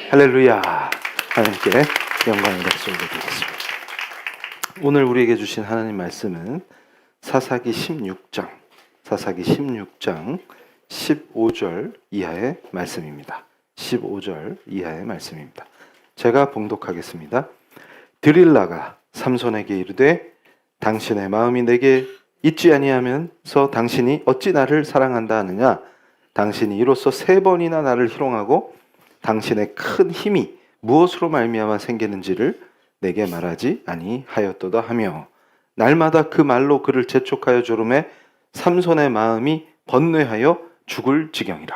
할렐루야. 하나님께 영광을 다시 올려드리겠습니다. 오늘 우리에게 주신 하나님 말씀은 사사기 16장 15절 이하의 말씀입니다. 15절 이하의 말씀입니다. 제가 봉독하겠습니다. 드릴라가 삼손에게 이르되 당신의 마음이 내게 있지 아니하면서 당신이 어찌 나를 사랑한다 하느냐. 당신이 이로써 3번이나 나를 희롱하고 당신의 큰 힘이 무엇으로 말미암아 생기는지를 내게 말하지 아니하였도다 하며 날마다 그 말로 그를 재촉하여 조름에 삼손의 마음이 번뇌하여 죽을 지경이라.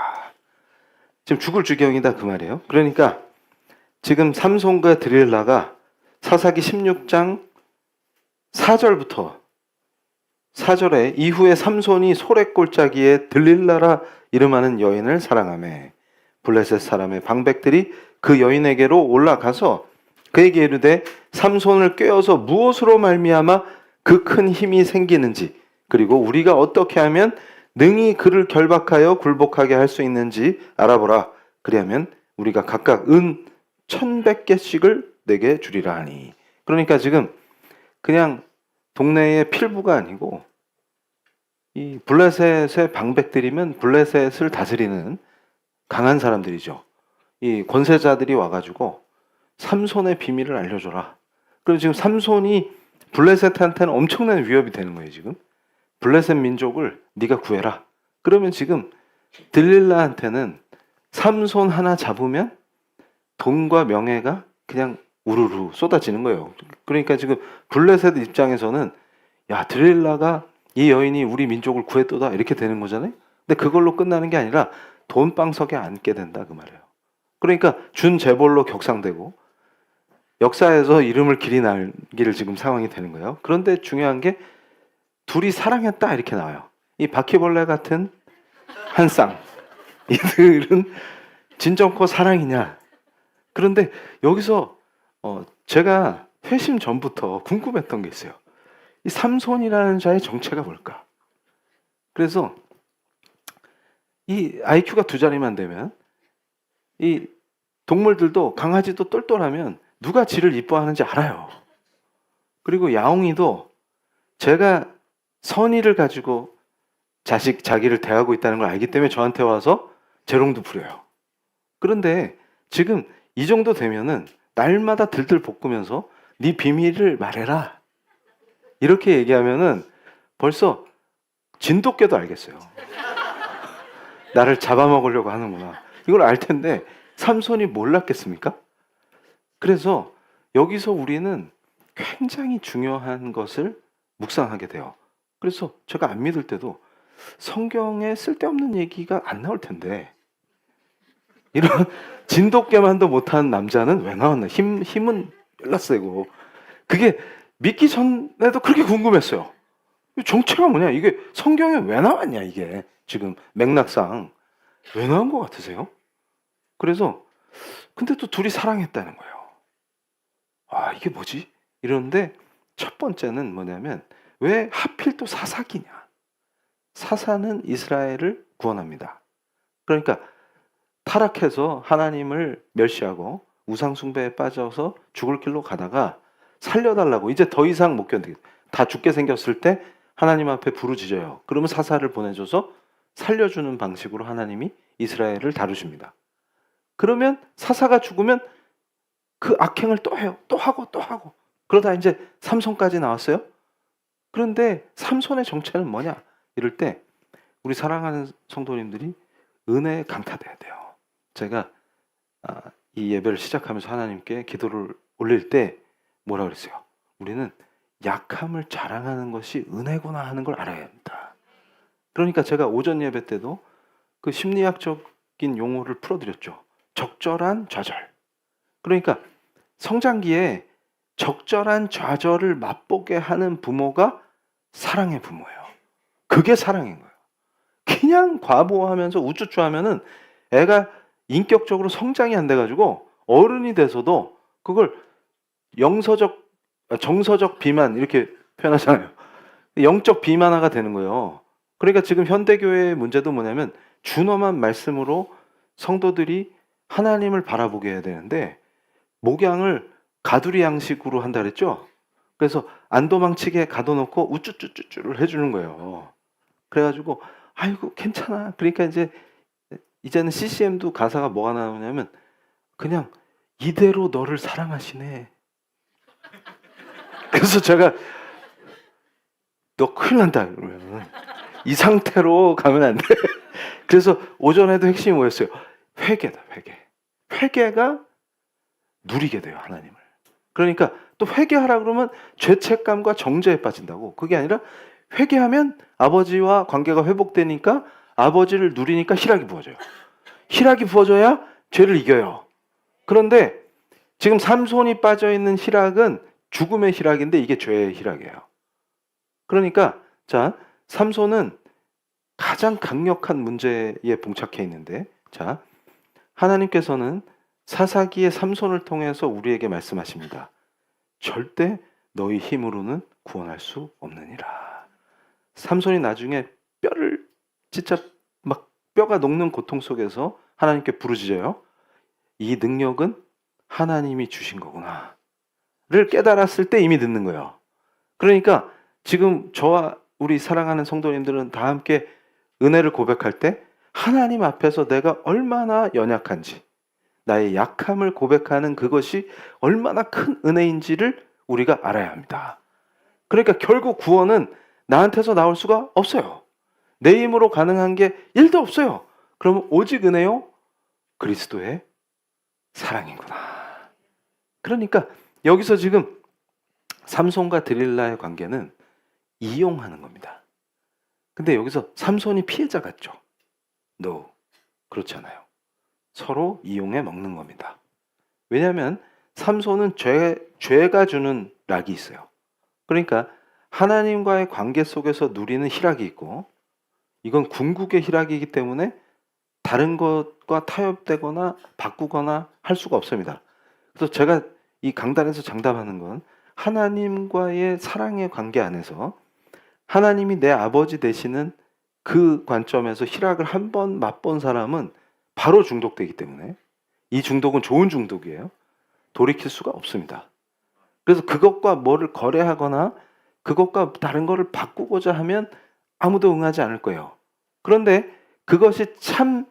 지금 죽을 지경이다 그 말이에요. 그러니까 지금 삼손과 드릴라가 사사기 16장 4절부터 4절에 이후에 삼손이 소래골짜기에 들릴라라 이름하는 여인을 사랑하며 블레셋 사람의 방백들이 그 여인에게로 올라가서 그에게 이르되 삼손을 꿰어서 무엇으로 말미암아 그 큰 힘이 생기는지 그리고 우리가 어떻게 하면 능히 그를 결박하여 굴복하게 할 수 있는지 알아보라. 그리하면 우리가 각각 은 1,100개씩을 내게 주리라 하니. 그러니까 지금 그냥 동네의 필부가 아니고 이 블레셋의 방백들이면 블레셋을 다스리는 강한 사람들이죠. 이 권세자들이 와가지고 삼손의 비밀을 알려줘라. 그럼 지금 삼손이 블레셋한테는 엄청난 위협이 되는 거예요. 지금 블레셋 민족을 네가 구해라. 그러면 지금 들릴라한테는 삼손 하나 잡으면 돈과 명예가 그냥 우르르 쏟아지는 거예요. 그러니까 지금 블레셋 입장에서는 야, 들릴라가 이 여인이 우리 민족을 구했도다 이렇게 되는 거잖아요. 근데 그걸로 끝나는 게 아니라 돈방석에 앉게 된다 그 말이에요. 그러니까 준 재벌로 격상되고 역사에서 이름을 길이 날기를 지금 상황이 되는 거예요. 그런데 중요한 게 둘이 사랑했다 이렇게 나와요. 이 바퀴벌레 같은 한 쌍 이들은 진정코 사랑이냐. 그런데 여기서 제가 회심 전부터 궁금했던 게 있어요. 이 삼손이라는 자의 정체가 뭘까? 그래서 이 IQ가 2자리만 되면 이 동물들도 강아지도 똘똘하면 누가 지를 이뻐하는지 알아요. 그리고 야옹이도 제가 선의를 가지고 자기를 대하고 있다는 걸 알기 때문에 저한테 와서 재롱도 부려요. 그런데 지금 이 정도 되면은 날마다 들들 볶으면서 네 비밀을 말해라 이렇게 얘기하면은 벌써 진돗개도 알겠어요. 나를 잡아먹으려고 하는구나. 이걸 알 텐데 삼손이 몰랐겠습니까? 그래서 여기서 우리는 굉장히 중요한 것을 묵상하게 돼요. 그래서 제가 안 믿을 때도 성경에 쓸데없는 얘기가 안 나올 텐데 이런 진돗개만도 못한 남자는 왜 나왔나? 힘은 열나 세고. 그게 믿기 전에도 그렇게 궁금했어요. 정체가 뭐냐? 이게 성경에 왜 나왔냐? 이게 지금 맥락상 왜 나온 것 같으세요? 그래서 근데 또 둘이 사랑했다는 거예요. 아, 이게 뭐지? 이러는데 첫 번째는 뭐냐면 왜 하필 또 사사기냐? 사사는 이스라엘을 구원합니다. 그러니까 타락해서 하나님을 멸시하고 우상 숭배에 빠져서 죽을 길로 가다가 살려달라고 이제 더 이상 못 견디겠다. 다 죽게 생겼을 때 하나님 앞에 부르짖어요. 그러면 사사를 보내줘서 살려주는 방식으로 하나님이 이스라엘을 다루십니다. 그러면 사사가 죽으면 그 악행을 또 해요. 또 하고 또 하고. 그러다 이제 삼손까지 나왔어요. 그런데 삼손의 정체는 뭐냐? 이럴 때 우리 사랑하는 성도님들이 은혜에 강타돼야 돼요. 제가 이 예배를 시작하면서 하나님께 기도를 올릴 때 뭐라 그랬어요? 우리는 약함을 자랑하는 것이 은혜구나 하는 걸 알아야 합니다. 그러니까 제가 오전 예배 때도 그 심리학적인 용어를 풀어드렸죠. 적절한 좌절. 그러니까 성장기에 적절한 좌절을 맛보게 하는 부모가 사랑의 부모예요. 그게 사랑인 거예요. 그냥 과보하면서 우쭈쭈하면은 애가 인격적으로 성장이 안 돼가지고 어른이 돼서도 그걸 정서적 비만 이렇게 표현하잖아요. 영적 비만화가 되는 거예요. 그러니까 지금 현대교회의 문제도 뭐냐면 준엄한 말씀으로 성도들이 하나님을 바라보게 해야 되는데 목양을 가두리 양식으로 한다 그랬죠? 그래서 안 도망치게 가둬놓고 우쭈쭈쭈쭈를 해주는 거예요. 그래가지고 아이고 괜찮아. 그러니까 이제는 CCM도 가사가 뭐가 나오냐면 그냥 이대로 너를 사랑하시네. 그래서 제가 너 큰일 난다 그러면 이 상태로 가면 안 돼. 그래서 오전에도 핵심이 뭐였어요? 회개다, 회개. 회개가 누리게 돼요, 하나님을. 그러니까 또 회개하라 그러면 죄책감과 정죄에 빠진다고. 그게 아니라 회개하면 아버지와 관계가 회복되니까 아버지를 누리니까 희락이 부어져요. 희락이 부어져야 죄를 이겨요. 그런데 지금 삼손이 빠져있는 희락은 죽음의 희락인데 이게 죄의 희락이에요. 그러니까 자, 삼손은 가장 강력한 문제에 봉착해 있는데 자, 하나님께서는 사사기의 삼손을 통해서 우리에게 말씀하십니다. 절대 너희 힘으로는 구원할 수 없느니라. 삼손이 나중에 뼈를 진짜 막 뼈가 녹는 고통 속에서 하나님께 부르짖어요. 이 능력은 하나님이 주신 거구나 를 깨달았을 때 이미 늦는 거예요. 그러니까 지금 저와 우리 사랑하는 성도님들은 다 함께 은혜를 고백할 때 하나님 앞에서 내가 얼마나 연약한지 나의 약함을 고백하는 그것이 얼마나 큰 은혜인지를 우리가 알아야 합니다. 그러니까 결국 구원은 나한테서 나올 수가 없어요. 내 힘으로 가능한 게 1도 없어요. 그러면 오직 은혜요? 그리스도의 사랑이구나. 그러니까 여기서 지금 삼손과 드릴라의 관계는 이용하는 겁니다. 근데 여기서 삼손이 피해자 같죠? No, 그렇잖아요. 서로 이용해 먹는 겁니다. 왜냐하면 삼손은 죄가 주는 락이 있어요. 그러니까 하나님과의 관계 속에서 누리는 희락이 있고 이건 궁극의 희락이기 때문에 다른 것과 타협되거나 바꾸거나 할 수가 없습니다. 그래서 제가 이 강단에서 장담하는 건 하나님과의 사랑의 관계 안에서 하나님이 내 아버지 되시는 그 관점에서 희락을 한 번 맛본 사람은 바로 중독되기 때문에 이 중독은 좋은 중독이에요. 돌이킬 수가 없습니다. 그래서 그것과 뭐를 거래하거나 그것과 다른 거를 바꾸고자 하면 아무도 응하지 않을 거예요. 그런데 그것이 참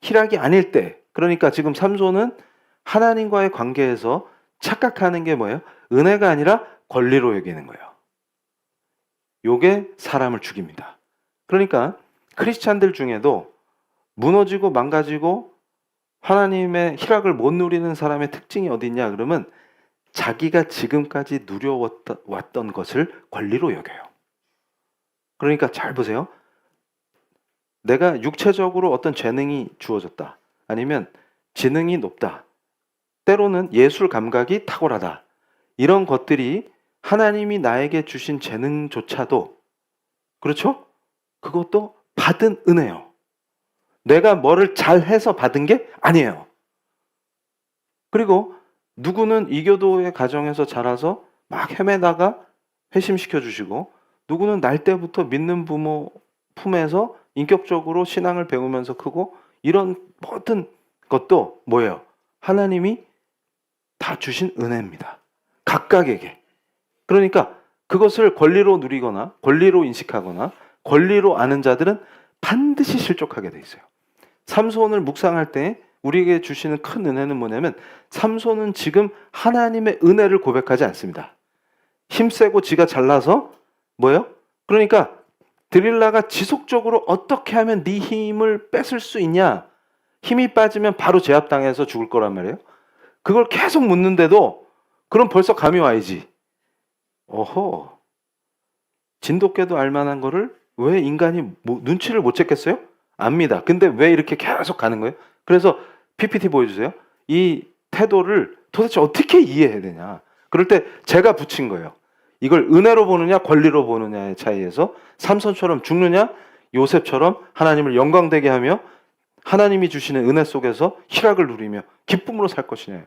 희락이 아닐 때, 그러니까 지금 삼손은 하나님과의 관계에서 착각하는 게 뭐예요? 은혜가 아니라 권리로 여기는 거예요. 요게 사람을 죽입니다. 그러니까 크리스찬들 중에도 무너지고 망가지고 하나님의 희락을 못 누리는 사람의 특징이 어디 있냐 그러면 자기가 지금까지 누려왔던 것을 권리로 여겨요. 그러니까 잘 보세요. 내가 육체적으로 어떤 재능이 주어졌다. 아니면 지능이 높다. 때로는 예술 감각이 탁월하다. 이런 것들이 하나님이 나에게 주신 재능조차도 그렇죠? 그것도 받은 은혜예요. 내가 뭐를 잘해서 받은 게 아니에요. 그리고 누구는 이교도의 가정에서 자라서 막 헤매다가 회심시켜 주시고 누구는 날 때부터 믿는 부모 품에서 인격적으로 신앙을 배우면서 크고 이런 모든 것도 뭐예요? 하나님이 다 주신 은혜입니다. 각각에게. 그러니까 그것을 권리로 누리거나 권리로 인식하거나 권리로 아는 자들은 반드시 실족하게 돼 있어요. 삼손을 묵상할 때 우리에게 주시는 큰 은혜는 뭐냐면 삼손은 지금 하나님의 은혜를 고백하지 않습니다. 힘세고 지가 잘나서 뭐예요? 그러니까 드릴라가 지속적으로 어떻게 하면 네 힘을 뺏을 수 있냐? 힘이 빠지면 바로 제압당해서 죽을 거란 말이에요. 그걸 계속 묻는데도 그럼 벌써 감이 와야지. 어허. 진돗개도 알만한 거를 왜 인간이 눈치를 못 챘겠어요? 압니다. 근데 왜 이렇게 계속 가는 거예요? 그래서 PPT 보여주세요. 이 태도를 도대체 어떻게 이해해야 되냐? 그럴 때 제가 붙인 거예요. 이걸 은혜로 보느냐 권리로 보느냐의 차이에서 삼손처럼 죽느냐 요셉처럼 하나님을 영광되게 하며 하나님이 주시는 은혜 속에서 희락을 누리며 기쁨으로 살 것이냐.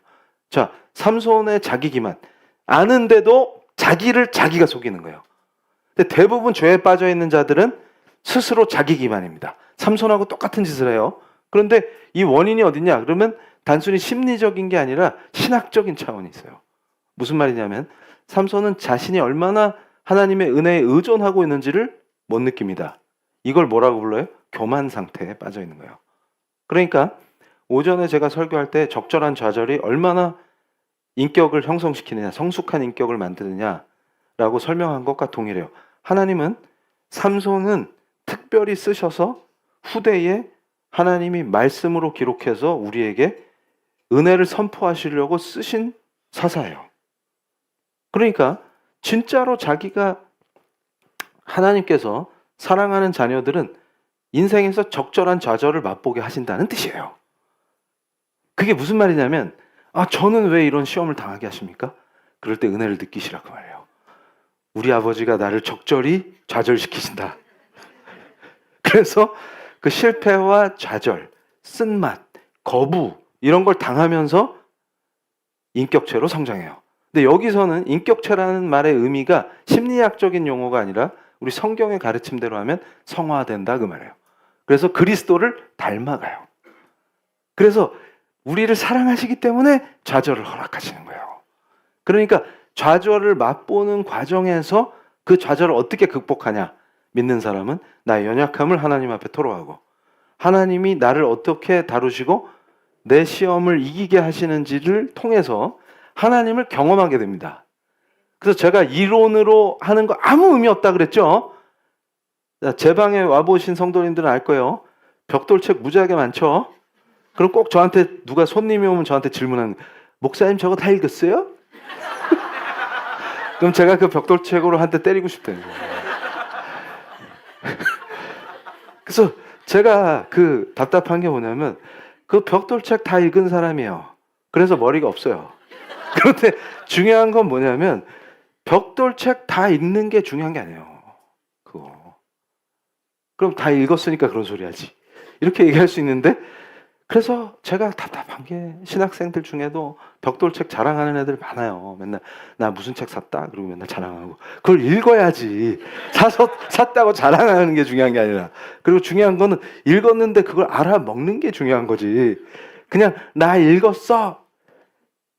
자, 삼손의 자기 기만. 아는데도 자기를 자기가 속이는 거예요. 근데 대부분 죄에 빠져 있는 자들은 스스로 자기 기만입니다. 삼손하고 똑같은 짓을 해요. 그런데 이 원인이 어디냐? 그러면 단순히 심리적인 게 아니라 신학적인 차원이 있어요. 무슨 말이냐면 삼손은 자신이 얼마나 하나님의 은혜에 의존하고 있는지를 못 느낍니다. 이걸 뭐라고 불러요? 교만 상태에 빠져 있는 거예요. 그러니까 오전에 제가 설교할 때 적절한 좌절이 얼마나 인격을 형성시키느냐, 성숙한 인격을 만드느냐라고 설명한 것과 동일해요. 하나님은 삼손은 특별히 쓰셔서 후대에 하나님이 말씀으로 기록해서 우리에게 은혜를 선포하시려고 쓰신 사사예요. 그러니까 진짜로 자기가 하나님께서 사랑하는 자녀들은 인생에서 적절한 좌절을 맛보게 하신다는 뜻이에요. 그게 무슨 말이냐면 저는 왜 이런 시험을 당하게 하십니까? 그럴 때 은혜를 느끼시라고 말해요. 우리 아버지가 나를 적절히 좌절시키신다. 그래서 그 실패와 좌절, 쓴맛, 거부 이런 걸 당하면서 인격체로 성장해요. 근데 여기서는 인격체라는 말의 의미가 심리학적인 용어가 아니라 우리 성경의 가르침대로 하면 성화된다 그 말이에요. 그래서 그리스도를 닮아가요. 그래서 우리를 사랑하시기 때문에 좌절을 허락하시는 거예요. 그러니까 좌절을 맛보는 과정에서 그 좌절을 어떻게 극복하냐? 믿는 사람은 나의 연약함을 하나님 앞에 토로하고 하나님이 나를 어떻게 다루시고 내 시험을 이기게 하시는지를 통해서 하나님을 경험하게 됩니다. 그래서 제가 이론으로 하는 거 아무 의미 없다 그랬죠? 제 방에 와보신 성도님들은 알 거예요. 벽돌책 무지하게 많죠? 그럼 꼭 저한테 누가 손님이 오면 저한테 질문하는 거예요. 목사님 저거 다 읽었어요? 그럼 제가 그 벽돌책으로 한 대 때리고 싶다는 거예요. 그래서 제가 그 답답한 게 뭐냐면 그 벽돌책 다 읽은 사람이에요. 그래서 머리가 없어요. 그런데 중요한 건 뭐냐면 벽돌책 다 읽는 게 중요한 게 아니에요. 그거. 그럼 다 읽었으니까 그런 소리 하지. 이렇게 얘기할 수 있는데 그래서 제가 답답한 게 신학생들 중에도 벽돌책 자랑하는 애들 많아요. 맨날 나 무슨 책 샀다 그리고 맨날 자랑하고 그걸 읽어야지. 샀다고 자랑하는 게 중요한 게 아니라 그리고 중요한 거는 읽었는데 그걸 알아먹는 게 중요한 거지. 그냥 나 읽었어.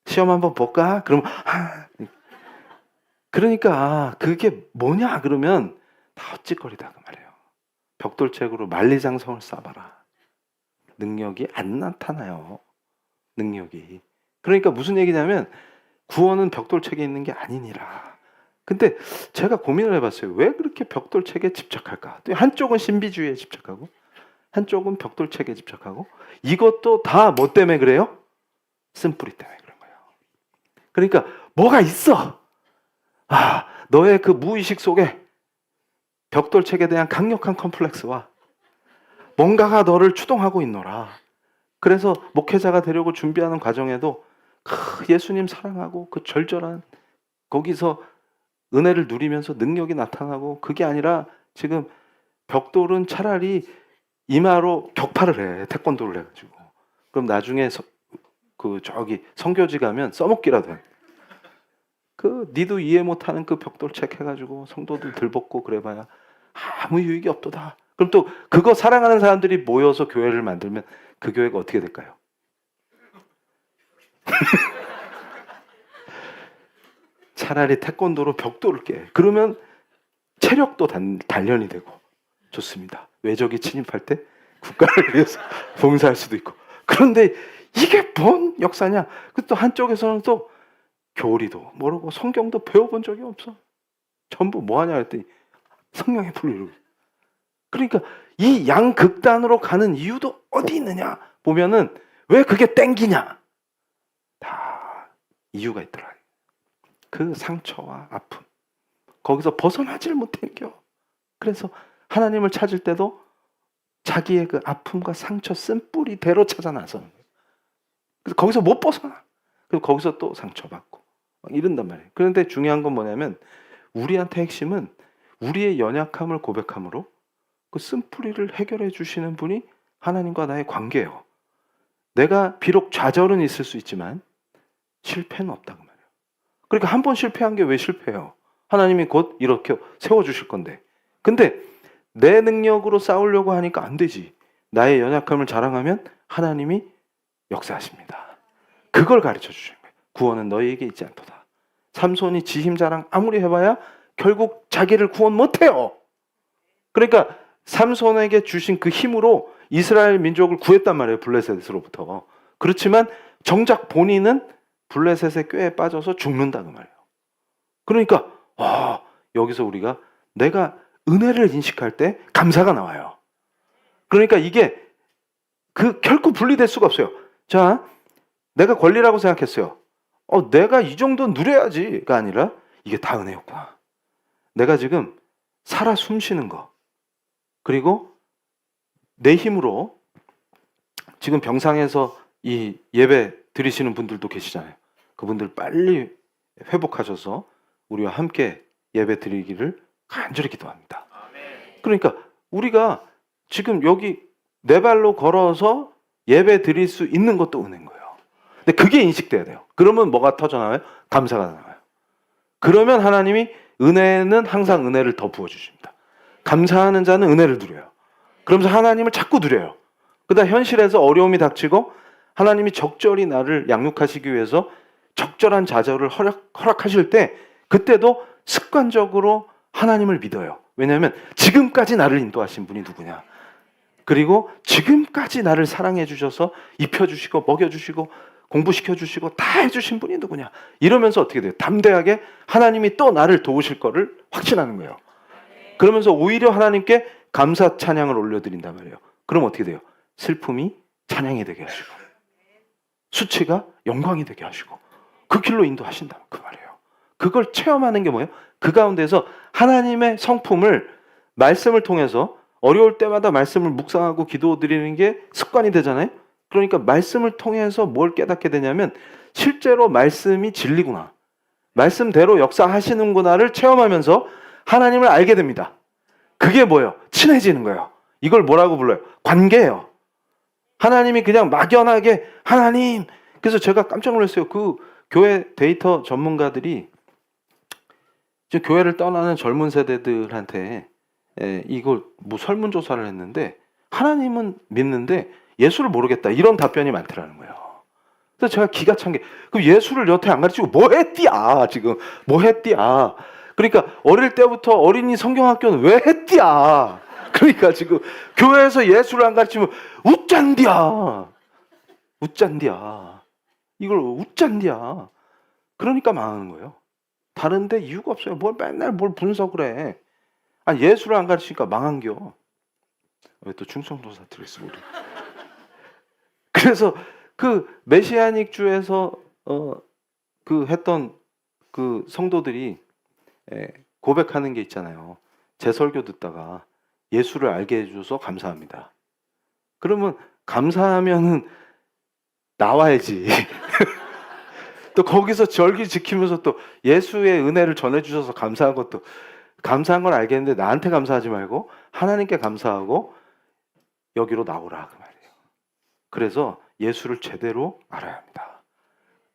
시험 한번 볼까? 그러면 그러니까 그게 뭐냐 그러면 다 헛짓거리다 그 말이에요. 벽돌책으로 만리장성을 쌓아봐라. 능력이 안 나타나요. 능력이. 그러니까 무슨 얘기냐면 구원은 벽돌책에 있는 게 아니니라. 근데 제가 고민을 해봤어요. 왜 그렇게 벽돌책에 집착할까? 또 한쪽은 신비주의에 집착하고 한쪽은 벽돌책에 집착하고 이것도 다 뭐 때문에 그래요? 쓴뿌리 때문에 그런 거예요. 그러니까 뭐가 있어. 너의 그 무의식 속에 벽돌책에 대한 강력한 컴플렉스와 뭔가가 너를 추동하고 있노라. 그래서 목회자가 되려고 준비하는 과정에도 예수님 사랑하고 그 절절한 거기서 은혜를 누리면서 능력이 나타나고 그게 아니라 지금 벽돌은 차라리 이마로 격파를 해. 태권도를 해가지고. 그럼 나중에 저기 성교지 가면 써먹기라도 해. 니도 이해 못하는 그 벽돌책 해가지고 성도들 들벗고 그래봐야 아무 유익이 없도다. 그럼 또 그거 사랑하는 사람들이 모여서 교회를 만들면 그 교회가 어떻게 될까요? 차라리 태권도로 벽돌을 깨. 그러면 체력도 단련이 되고 좋습니다. 외적이 침입할 때 국가를 위해서 봉사할 수도 있고. 그런데 이게 뭔 역사냐? 또 한쪽에서는 또 교리도 모르고 성경도 배워본 적이 없어. 전부 뭐하냐 했더니 성령의 불을 이루고. 그러니까 이 양극단으로 가는 이유도 어디 있느냐 보면은 왜 그게 땡기냐 다 이유가 있더라. 그 상처와 아픔 거기서 벗어나질 못해요. 그래서 하나님을 찾을 때도 자기의 그 아픔과 상처 쓴뿌리대로 찾아 나서는 거예요. 그래서 거기서 못 벗어나. 그리고 거기서 또 상처받고 막 이런단 말이에요. 그런데 중요한 건 뭐냐면 우리한테 핵심은 우리의 연약함을 고백함으로 그 쓴뿌리를 해결해 주시는 분이 하나님과 나의 관계예요. 내가 비록 좌절은 있을 수 있지만 실패는 없다 그 말이에요. 그러니까 한 번 실패한 게 왜 실패해요? 하나님이 곧 이렇게 세워주실 건데. 근데 내 능력으로 싸우려고 하니까 안 되지. 나의 연약함을 자랑하면 하나님이 역사하십니다. 그걸 가르쳐 주시는 거예요. 구원은 너희에게 있지 않도다. 삼손이 지 힘 자랑 아무리 해봐야 결국 자기를 구원 못해요. 그러니까 삼손에게 주신 그 힘으로 이스라엘 민족을 구했단 말이에요. 블레셋으로부터. 그렇지만 정작 본인은 블레셋의 꾀에 빠져서 죽는다 그 말이에요. 그러니까 여기서 우리가 내가 은혜를 인식할 때 감사가 나와요. 그러니까 이게 결코 분리될 수가 없어요. 자, 내가 권리라고 생각했어요. 내가 이 정도 누려야지가 아니라 이게 다 은혜였구나. 내가 지금 살아 숨쉬는 거, 그리고 내 힘으로 지금 병상에서 이 예배 드리시는 분들도 계시잖아요. 그분들 빨리 회복하셔서 우리와 함께 예배 드리기를 간절히 기도합니다. 그러니까 우리가 지금 여기 네 발로 걸어서 예배 드릴 수 있는 것도 은혜인 거예요. 근데 그게 인식돼야 돼요. 그러면 뭐가 터져나와요? 감사가 나와요. 그러면 하나님이 은혜는 항상 은혜를 더 부어주십니다. 감사하는 자는 은혜를 누려요. 그러면서 하나님을 자꾸 누려요. 그러다 현실에서 어려움이 닥치고 하나님이 적절히 나를 양육하시기 위해서 적절한 좌절을 허락하실 때 그때도 습관적으로 하나님을 믿어요. 왜냐하면 지금까지 나를 인도하신 분이 누구냐. 그리고 지금까지 나를 사랑해 주셔서 입혀주시고 먹여주시고 공부시켜주시고 다 해주신 분이 누구냐. 이러면서 어떻게 돼요? 담대하게 하나님이 또 나를 도우실 거를 확신하는 거예요. 그러면서 오히려 하나님께 감사 찬양을 올려드린단 말이에요. 그럼 어떻게 돼요? 슬픔이 찬양이 되게 하시고 수치가 영광이 되게 하시고 그 길로 인도하신다 그 말이에요. 그걸 체험하는 게 뭐예요? 그 가운데서 하나님의 성품을 말씀을 통해서 어려울 때마다 말씀을 묵상하고 기도드리는 게 습관이 되잖아요. 그러니까 말씀을 통해서 뭘 깨닫게 되냐면 실제로 말씀이 진리구나, 말씀대로 역사하시는구나를 체험하면서 하나님을 알게 됩니다. 그게 뭐예요? 친해지는 거예요. 이걸 뭐라고 불러요? 관계예요. 하나님이 그냥 막연하게 하나님. 그래서 제가 깜짝 놀랐어요. 그 교회 데이터 전문가들이 지금 교회를 떠나는 젊은 세대들한테 이걸 뭐 설문조사를 했는데 하나님은 믿는데 예수를 모르겠다 이런 답변이 많더라는 거예요. 그래서 제가 기가 찬 게 그럼 예수를 여태 안 가르치고 뭐 했디야 지금 뭐 했디야. 그러니까 어릴 때부터 어린이 성경학교는 왜 했디야. 그러니까 지금 교회에서 예수를 안 가르치면 웃잔디야. 웃잔디야. 이걸 웃잔디야. 그러니까 망하는 거예요. 다른데 이유가 없어요. 맨날 뭘 분석을 해. 예수를 안 가르치니까 망한겨. 왜 또 충성도사 들었어 우리. 그래서 그 메시아닉 주에서 그 했던 그 성도들이 고백하는 게 있잖아요. 제 설교 듣다가 예수를 알게 해줘서 감사합니다. 그러면 감사하면은 나와야지. 또 거기서 절기 지키면서 또 예수의 은혜를 전해주셔서 감사한 것도 감사한 건 알겠는데 나한테 감사하지 말고 하나님께 감사하고 여기로 나오라 그 말이에요. 그래서 예수를 제대로 알아야 합니다.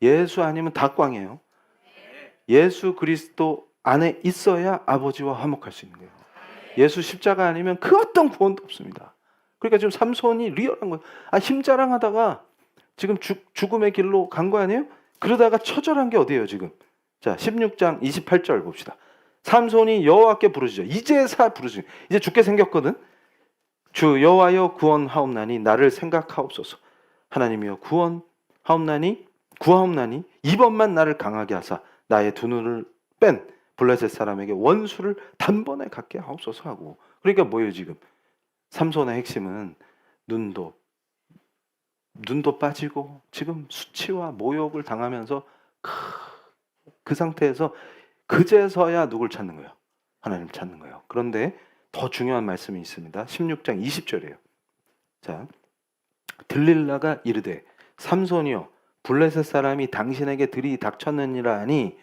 예수 아니면 다 꽝이에요. 예수 그리스도 안에 있어야 아버지와 화목할 수 있는 거예요. 예수 십자가 아니면 그 어떤 구원도 없습니다. 그러니까 지금 삼손이 리얼한 거예요. 힘자랑하다가 지금 죽음의 길로 간 거 아니에요? 그러다가 처절한 게 어디예요 지금? 자 16장 28절 봅시다. 삼손이 여호와께 부르짖어. 이제사 부르짖어. 이제 죽게 생겼거든. 주 여호와여 구원하옵나니 나를 생각하옵소서. 하나님이여 구하옵나니 이번만 나를 강하게 하사 나의 두 눈을 뺀 블레셋 사람에게 원수를 단번에 갖게 하옵소서 하고. 그러니까 뭐예요 지금? 삼손의 핵심은 눈도 빠지고 지금 수치와 모욕을 당하면서 그 상태에서 그제서야 누굴 찾는 거예요? 하나님 찾는 거예요. 그런데 더 중요한 말씀이 있습니다. 16장 20절이에요. 자, 들릴라가 이르되 삼손이여 블레셋 사람이 당신에게 들이닥쳤느니라 하니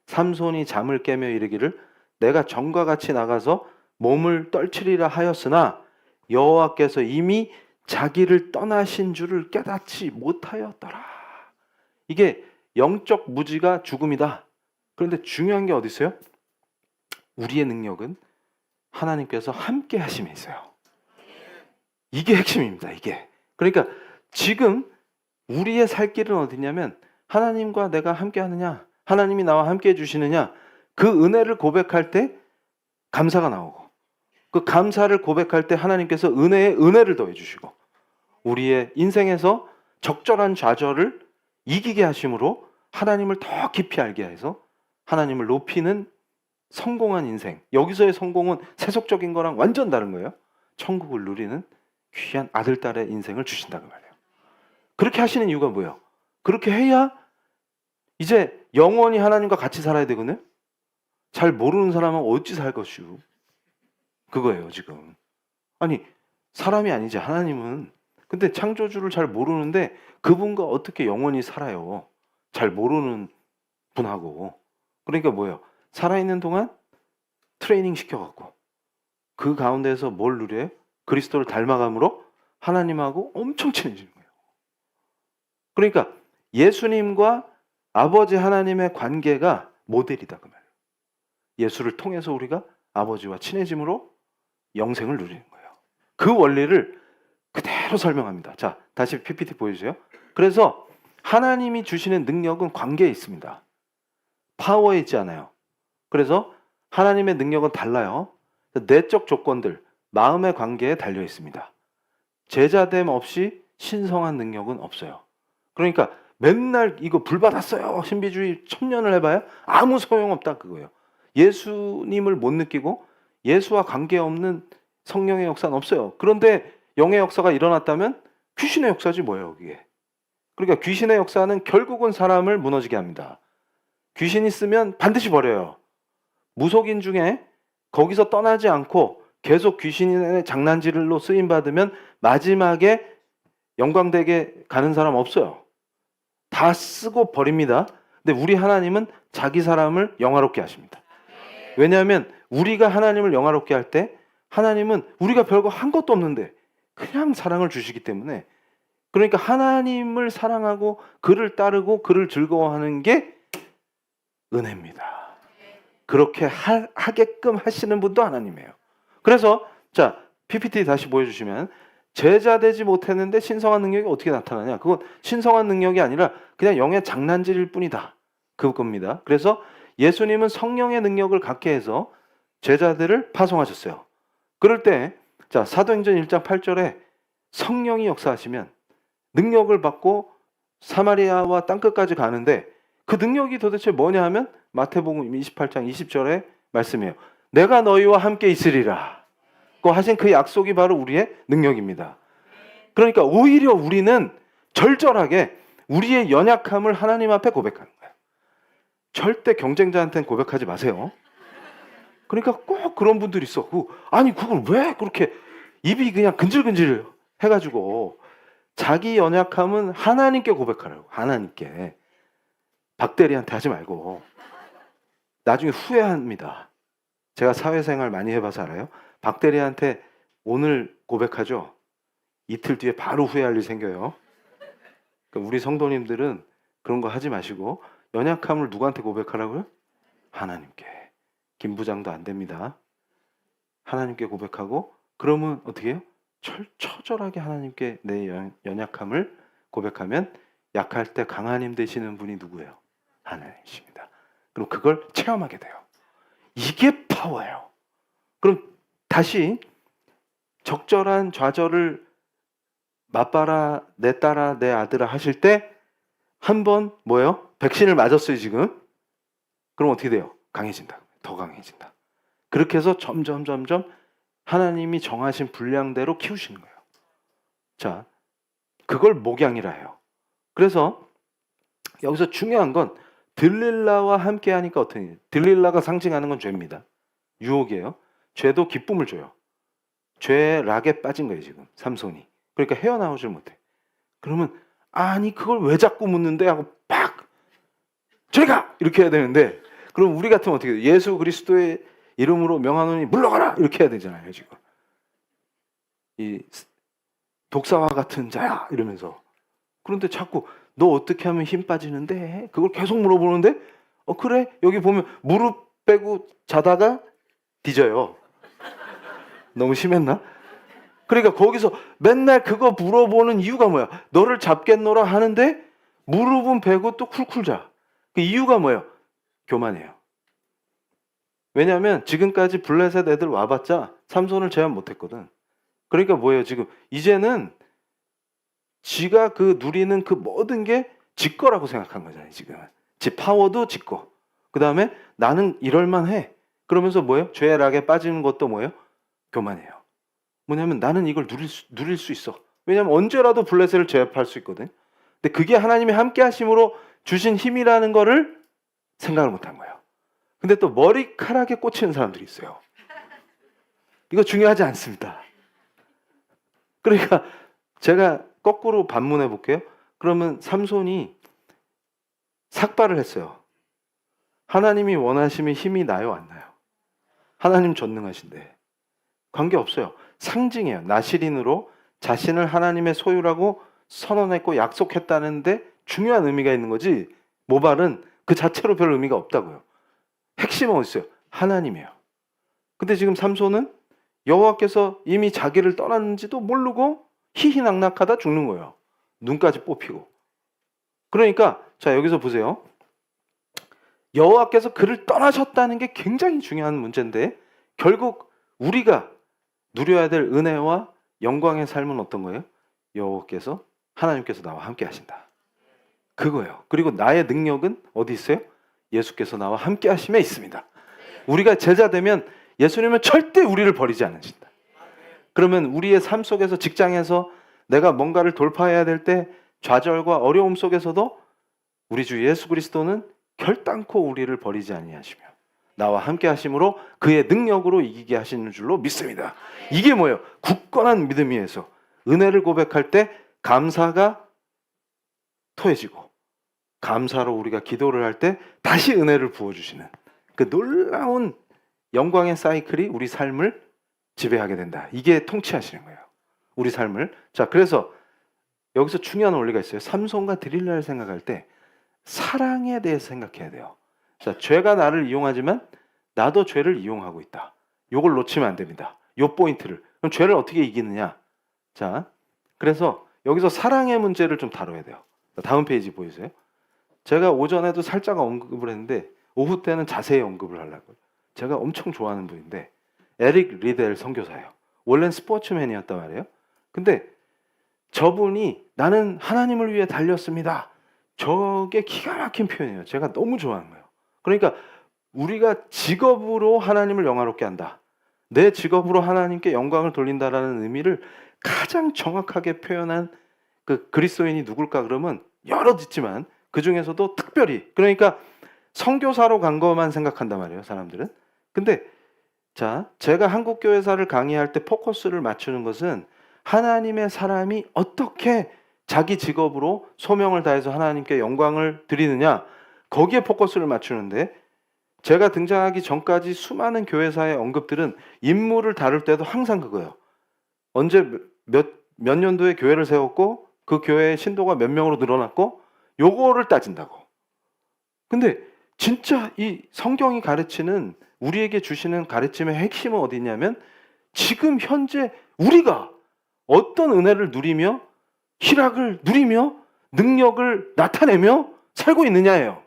삼손이 잠을 깨며 이르기를 내가 전과 같이 나가서 몸을 떨치리라 하였으나 여호와께서 이미 자기를 떠나신 줄을 깨닫지 못하였더라. 이게 영적 무지가 죽음이다. 그런데 중요한 게 어디 있어요? 우리의 능력은 하나님께서 함께 하심에 있어요. 이게 핵심입니다. 이게. 그러니까 지금 우리의 살 길은 어디냐면 하나님과 내가 함께 하느냐, 하나님이 나와 함께 해주시느냐, 그 은혜를 고백할 때 감사가 나오고, 그 감사를 고백할 때 하나님께서 은혜에 은혜를 더해 주시고, 우리의 인생에서 적절한 좌절을 이기게 하심으로 하나님을 더 깊이 알게 해서 하나님을 높이는 성공한 인생. 여기서의 성공은 세속적인 거랑 완전 다른 거예요. 천국을 누리는 귀한 아들, 딸의 인생을 주신다는 말이에요. 그렇게 하시는 이유가 뭐예요? 그렇게 해야 이제 영원히 하나님과 같이 살아야 되거든요. 잘 모르는 사람은 어찌 살 것이오? 그거예요, 지금. 아니, 사람이 아니지, 하나님은. 근데 창조주를 잘 모르는데 그분과 어떻게 영원히 살아요? 잘 모르는 분하고. 그러니까 뭐예요? 살아있는 동안 트레이닝 시켜갖고 그 가운데서 뭘 누려요? 그리스도를 닮아감으로 하나님하고 엄청 친해지는 거예요. 그러니까 예수님과 아버지 하나님의 관계가 모델이다 그 말이에요. 예수를 통해서 우리가 아버지와 친해짐으로 영생을 누리는 거예요. 그 원리를 그대로 설명합니다. 자, 다시 PPT 보여주세요. 그래서 하나님이 주시는 능력은 관계에 있습니다. 파워에 있지 않아요. 그래서 하나님의 능력은 달라요. 내적 조건들, 마음의 관계에 달려 있습니다. 제자됨 없이 신성한 능력은 없어요. 그러니까 맨날 이거 불 받았어요, 신비주의 1000년을 해봐야 아무 소용없다 그거예요. 예수님을 못 느끼고 예수와 관계없는 성령의 역사는 없어요. 그런데 영의 역사가 일어났다면 귀신의 역사지 뭐예요, 그게. 그러니까 귀신의 역사는 결국은 사람을 무너지게 합니다. 귀신이 쓰면 반드시 버려요. 무속인 중에 거기서 떠나지 않고 계속 귀신의 장난질로 쓰임받으면 마지막에 영광되게 가는 사람 없어요. 다 쓰고 버립니다. 근데 우리 하나님은 자기 사람을 영화롭게 하십니다. 왜냐하면 우리가 하나님을 영화롭게 할 때 하나님은 우리가 별거 한 것도 없는데 그냥 사랑을 주시기 때문에, 그러니까 하나님을 사랑하고 그를 따르고 그를 즐거워하는 게 은혜입니다. 그렇게 하게끔 하시는 분도 하나님이에요. 그래서 자, PPT 다시 보여주시면 제자 되지 못했는데 신성한 능력이 어떻게 나타나냐? 그건 신성한 능력이 아니라 그냥 영의 장난질일 뿐이다. 그겁니다. 그래서 예수님은 성령의 능력을 갖게 해서 제자들을 파송하셨어요. 그럴 때 자, 사도행전 1장 8절에 성령이 역사하시면 능력을 받고 사마리아와 땅끝까지 가는데 그 능력이 도대체 뭐냐 하면 마태복음 28장 20절의 말씀이에요. 내가 너희와 함께 있으리라. 그 하신 그 약속이 바로 우리의 능력입니다. 그러니까 오히려 우리는 절절하게 우리의 연약함을 하나님 앞에 고백하는 거예요. 절대 경쟁자한테는 고백하지 마세요. 그러니까 꼭 그런 분들이 있어. 아니 그걸 왜 그렇게 입이 그냥 근질근질 해가지고, 자기 연약함은 하나님께 고백하라고. 하나님께. 박대리한테 하지 말고. 나중에 후회합니다. 제가 사회생활 많이 해봐서 알아요. 박대리한테 오늘 고백하죠. 이틀 뒤에 바로 후회할 일 생겨요. 그러니까 우리 성도님들은 그런 거 하지 마시고 연약함을 누구한테 고백하라고요? 하나님께. 김 부장도 안 됩니다. 하나님께 고백하고, 그러면 어떻게 해요? 처절하게 하나님께 내 연약함을 고백하면 약할 때 강한 힘 되시는 분이 누구예요? 하나님이십니다. 그럼 그걸 체험하게 돼요. 이게 파워예요. 그럼 다시 적절한 좌절을 맛봐라, 내 딸아, 내 아들아 하실 때 한 번 뭐예요? 백신을 맞았어요 지금. 그럼 어떻게 돼요? 강해진다. 더 강해진다. 그렇게 해서 점점 하나님이 정하신 분량대로 키우시는 거예요. 자, 그걸 목양이라 해요. 그래서 여기서 중요한 건 들릴라와 함께 하니까 어떻게 해요? 들릴라가 상징하는 건 죄입니다. 유혹이에요. 죄도 기쁨을 줘요. 죄락에 빠진 거예요 지금 삼손이. 그러니까 헤어나오질 못해. 그러면 아니 그걸 왜 자꾸 묻는데 하고 팍 저리가 이렇게 해야 되는데, 그럼 우리 같으면 어떻게 돼요? 예수 그리스도의 이름으로 명하노니 물러가라 이렇게 해야 되잖아요 지금. 이 독사와 같은 자야 이러면서. 그런데 자꾸 너 어떻게 하면 힘 빠지는데? 그걸 계속 물어보는데 그래? 여기 보면 무릎 빼고 자다가 뒤져요. 너무 심했나? 그러니까 거기서 맨날 그거 물어보는 이유가 뭐야? 너를 잡겠노라 하는데 무릎은 베고 또 쿨쿨 자. 그 이유가 뭐예요? 교만이에요. 왜냐하면 지금까지 블레셋 애들 와봤자 삼손을 제압 못했거든. 그러니까 뭐예요? 지금 이제는 지가 그 누리는 그 모든 게 지 거라고 생각한 거잖아요. 지금 지 파워도 지 거. 그 다음에 나는 이럴만해. 그러면서 뭐예요? 죄락에 빠지는 것도 뭐예요? 교만이에요. 뭐냐면 나는 이걸 누릴 수 있어. 왜냐하면 언제라도 블레셋을 제압할 수 있거든. 근데 그게 하나님이 함께 하심으로 주신 힘이라는 거를 생각을 못한 거예요. 근데 또 머리카락에 꽂히는 사람들이 있어요. 이거 중요하지 않습니다. 그러니까 제가 거꾸로 반문해 볼게요. 그러면 삼손이 삭발을 했어요. 하나님이 원하시면 힘이 나요, 안 나요? 하나님 전능하신데. 관계없어요. 상징이에요. 나시린으로 자신을 하나님의 소유라고 선언했고 약속했다는데 중요한 의미가 있는 거지, 모발은 그 자체로 별 의미가 없다고요. 핵심은 어디 있어요? 하나님이에요. 근데 지금 삼손은 여호와께서 이미 자기를 떠났는지도 모르고 희희낙낙하다 죽는 거예요. 눈까지 뽑히고. 그러니까 자, 여기서 보세요. 여호와께서 그를 떠나셨다는 게 굉장히 중요한 문제인데, 결국 우리가 누려야 될 은혜와 영광의 삶은 어떤 거예요? 여호와께서, 하나님께서 나와 함께 하신다. 그거예요. 그리고 나의 능력은 어디 있어요? 예수께서 나와 함께 하심에 있습니다. 우리가 제자 되면 예수님은 절대 우리를 버리지 않으신다. 그러면 우리의 삶 속에서, 직장에서 내가 뭔가를 돌파해야 될 때 좌절과 어려움 속에서도 우리 주 예수 그리스도는 결단코 우리를 버리지 아니하시며 나와 함께 하심으로 그의 능력으로 이기게 하시는 줄로 믿습니다. 이게 뭐예요? 굳건한 믿음이에서 은혜를 고백할 때 감사가 토해지고, 감사로 우리가 기도를 할 때 다시 은혜를 부어주시는 그 놀라운 영광의 사이클이 우리 삶을 지배하게 된다. 이게 통치하시는 거예요, 우리 삶을. 자, 그래서 여기서 중요한 원리가 있어요. 삼손과 드릴라를 생각할 때 사랑에 대해서 생각해야 돼요. 자, 죄가 나를 이용하지만 나도 죄를 이용하고 있다. 요걸 놓치면 안 됩니다. 요 포인트를. 그럼 죄를 어떻게 이기느냐? 자, 그래서 여기서 사랑의 문제를 좀 다뤄야 돼요. 다음 페이지 보이세요? 제가 오전에도 살짝 언급을 했는데 오후 때는 자세히 언급을 하려고요. 제가 엄청 좋아하는 분인데 에릭 리델 선교사예요. 원래는 스포츠맨이었단 말이에요. 근데 저분이 나는 하나님을 위해 달렸습니다. 저게 기가 막힌 표현이에요. 제가 너무 좋아하는 거예요. 그러니까 우리가 직업으로 하나님을 영화롭게 한다. 내 직업으로 하나님께 영광을 돌린다라는 의미를 가장 정확하게 표현한 그 그리스도인이 누굴까 그러면 여럿 있지만 그 중에서도 특별히, 그러니까 선교사로 간 것만 생각한단 말이에요, 사람들은. 근데 자, 제가 한국교회사를 강의할 때 포커스를 맞추는 것은 하나님의 사람이 어떻게 자기 직업으로 소명을 다해서 하나님께 영광을 드리느냐, 거기에 포커스를 맞추는데, 제가 등장하기 전까지 수많은 교회사의 언급들은 인물을 다룰 때도 항상 그거예요. 언제 몇 년도에 교회를 세웠고 그 교회의 신도가 몇 명으로 늘어났고, 요거를 따진다고. 근데 진짜 이 성경이 가르치는, 우리에게 주시는 가르침의 핵심은 어디 있냐면 지금 현재 우리가 어떤 은혜를 누리며 희락을 누리며 능력을 나타내며 살고 있느냐예요.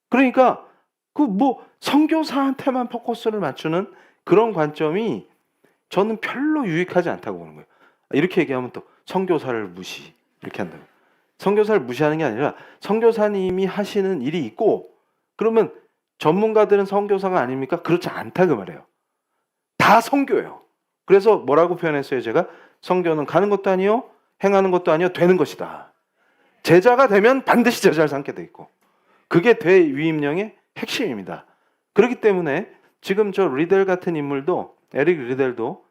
그러니까 그 뭐 선교사한테만 포커스를 맞추는 그런 관점이 저는 별로 유익하지 않다고 보는 거예요. 이렇게 얘기하면 또 선교사를 무시, 이렇게 한다고. 선교사를 무시하는 게 아니라 선교사님이 하시는 일이 있고, 그러면 전문가들은 선교사가 아닙니까? 그렇지 않다 그 말이에요. 다 선교예요. 그래서 뭐라고 표현했어요, 제가? 선교는 가는 것도 아니요, 행하는 것도 아니요, 되는 것이다. 제자가 되면 반드시 제자를 삼게 돼 있고, 그게 대위임령의 핵심입니다. 그렇기 때문에 지금 저 리델 같은 인물도, 에릭 리델도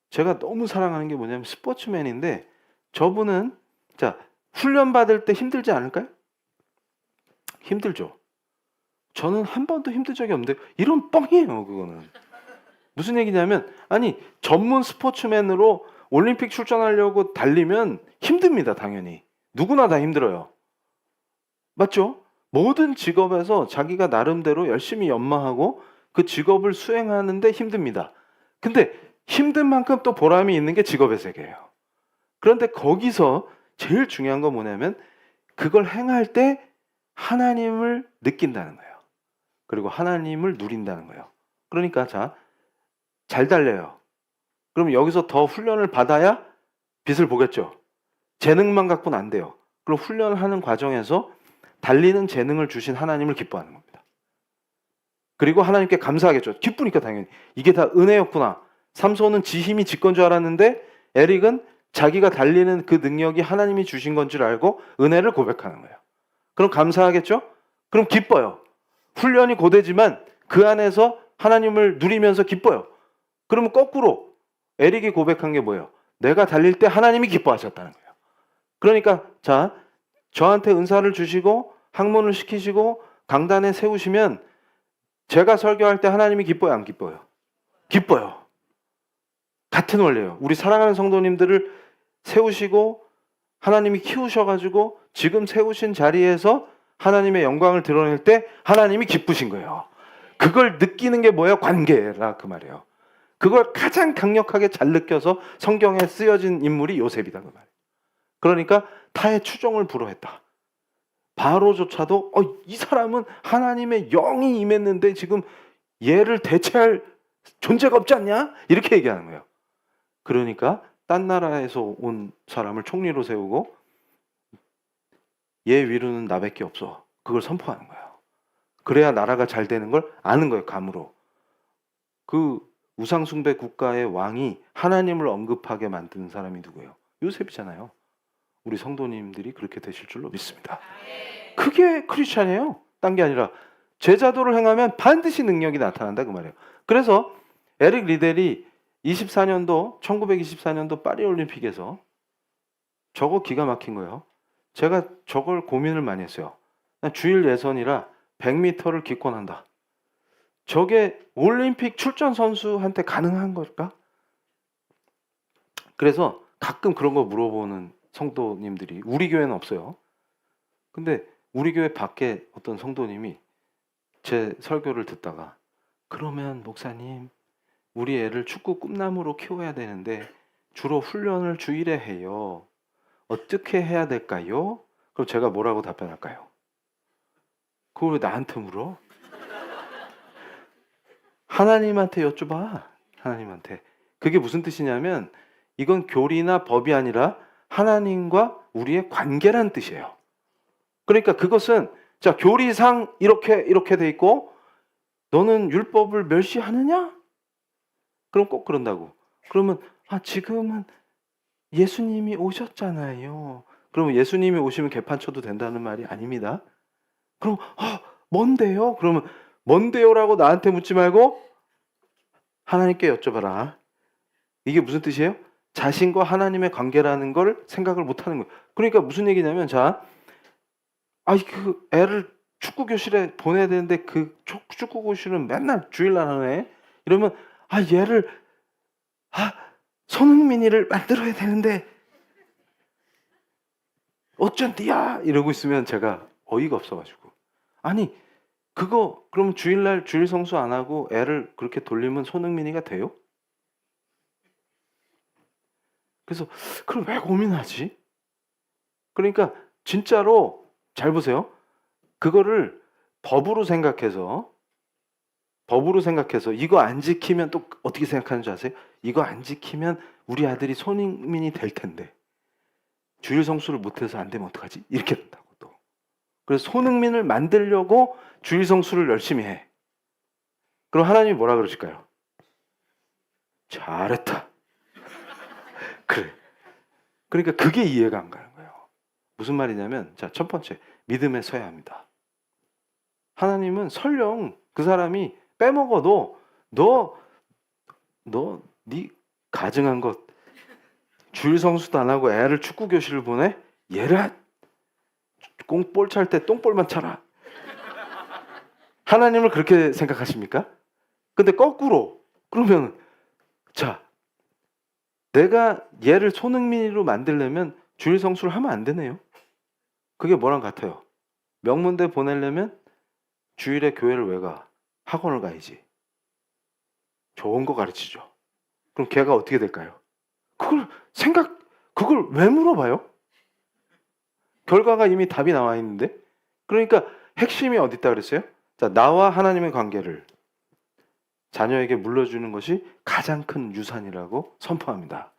제가 너무 사랑하는 게 뭐냐면 스포츠맨인데, 저분은 자, 훈련 받을 때 힘들지 않을까요? 힘들죠. 저는 한 번도 힘든 적이 없는데 이런 뻥이에요, 그거는. 무슨 얘기냐면, 아니 전문 스포츠맨으로 올림픽 출전하려고 달리면 힘듭니다. 당연히 누구나 다 힘들어요. 맞죠? 모든 직업에서 자기가 나름대로 열심히 연마하고 그 직업을 수행하는데 힘듭니다. 근데 힘든 만큼 또 보람이 있는 게 직업의 세계예요. 그런데 거기서 제일 중요한 건 뭐냐면 그걸 행할 때 하나님을 느낀다는 거예요. 그리고 하나님을 누린다는 거예요. 그러니까 자, 잘 달려요. 그럼 여기서 더 훈련을 받아야 빛을 보겠죠. 재능만 갖고는 안 돼요. 그럼 훈련하는 과정에서 달리는 재능을 주신 하나님을 기뻐하는 겁니다. 그리고 하나님께 감사하겠죠. 기쁘니까 당연히. 이게 다 은혜였구나. 삼손은 지 힘이 지 건 줄 알았는데 에릭은 자기가 달리는 그 능력이 하나님이 주신 건 줄 알고 은혜를 고백하는 거예요. 그럼 감사하겠죠? 그럼 기뻐요. 훈련이 고되지만 그 안에서 하나님을 누리면서 기뻐요. 그러면 거꾸로 에릭이 고백한 게 뭐예요? 내가 달릴 때 하나님이 기뻐하셨다는 거예요. 그러니까 자, 저한테 은사를 주시고 학문을 시키시고 강단에 세우시면 제가 설교할 때 하나님이 기뻐요, 안 기뻐요? 기뻐요. 같은 원리예요. 우리 사랑하는 성도님들을 세우시고 하나님이 키우셔가지고 지금 세우신 자리에서 하나님의 영광을 드러낼 때 하나님이 기쁘신 거예요. 그걸 느끼는 게 뭐예요? 관계라 그 말이에요. 그걸 가장 강력하게 잘 느껴서 성경에 쓰여진 인물이 요셉이다 그 말이에요. 그러니까 타의 추종을 불허했다. 바로조차도 이 사람은 하나님의 영이 임했는데 지금 얘를 대체할 존재가 없지 않냐? 이렇게 얘기하는 거예요. 그러니까 딴 나라에서 온 사람을 총리로 세우고 얘 위로는 나밖에 없어. 그걸 선포하는 거예요. 그래야 나라가 잘 되는 걸 아는 거예요. 감으로. 그 우상숭배 국가의 왕이 하나님을 언급하게 만드는 사람이 누구예요? 요셉이잖아요. 우리 성도님들이 그렇게 되실 줄로 믿습니다. 그게 크리스찬이에요. 딴 게 아니라 제자도를 행하면 반드시 능력이 나타난다 그 말이에요. 그래서 에릭 리델이 1924년도 파리올림픽에서 저거 기가 막힌 거예요. 제가 저걸 고민을 많이 했어요. 주일 예선이라 100m를 기권한다. 저게 올림픽 출전 선수한테 가능한 걸까? 그래서 가끔 그런 거 물어보는 성도님들이 우리 교회는 없어요. 근데 우리 교회 밖에 어떤 성도님이 제 설교를 듣다가 그러면 목사님 우리 애를 축구 꿈나무로 키워야 되는데 주로 훈련을 주일에 해요. 어떻게 해야 될까요? 그럼 제가 뭐라고 답변할까요? 그걸 왜 나한테 물어? 하나님한테 여쭤봐. 하나님한테. 그게 무슨 뜻이냐면 이건 교리나 법이 아니라 하나님과 우리의 관계란 뜻이에요. 그러니까 그것은 자 교리상 이렇게 돼 있고 너는 율법을 멸시하느냐? 그럼 꼭 그런다고. 그러면 지금은 예수님이 오셨잖아요. 그러면 예수님이 오시면 개판 쳐도 된다는 말이 아닙니다. 그럼 뭔데요? 그러면 뭔데요라고 나한테 묻지 말고 하나님께 여쭤봐라. 이게 무슨 뜻이에요? 자신과 하나님의 관계라는 걸 생각을 못하는 거예요. 그러니까 무슨 얘기냐면 자, 그 애를 축구 교실에 보내야 되는데 그 축구 교실은 맨날 주일날 하네. 이러면 얘를 손흥민이를 만들어야 되는데 어쩐디야 이러고 있으면 제가 어이가 없어가지고 그거 그럼 주일날 주일 성수 안 하고 애를 그렇게 돌리면 손흥민이가 돼요? 그래서 그럼 왜 고민하지? 그러니까 진짜로 잘 보세요. 그거를 법으로 생각해서 이거 안 지키면 또 어떻게 생각하는 줄 아세요? 이거 안 지키면 우리 아들이 손흥민이 될 텐데 주일 성수를 못해서 안 되면 어떡하지? 이렇게 된다고 또. 그래서 손흥민을 만들려고 주일 성수를 열심히 해. 그럼 하나님이 뭐라 그러실까요? 잘했다. 그래. 그러니까 그게 이해가 안 가는 거예요. 무슨 말이냐면 자, 첫 번째 믿음에 서야 합니다. 하나님은 설령 그 사람이 빼먹어도 네 가증한 것 주일 성수도 안 하고 애를 축구 교실을 보내? 얘를 볼 찰 때 똥볼만 차라. 하나님을 그렇게 생각하십니까? 근데 거꾸로 그러면 자 내가 얘를 손흥민으로 만들려면 주일 성수를 하면 안 되네요. 그게 뭐랑 같아요? 명문대 보내려면 주일에 교회를 왜 가? 학원을 가야지. 좋은 거 가르치죠. 그럼 걔가 어떻게 될까요? 그걸 왜 물어봐요? 결과가 이미 답이 나와 있는데. 그러니까 핵심이 어디 있다 그랬어요? 자, 나와 하나님의 관계를 자녀에게 물려주는 것이 가장 큰 유산이라고 선포합니다.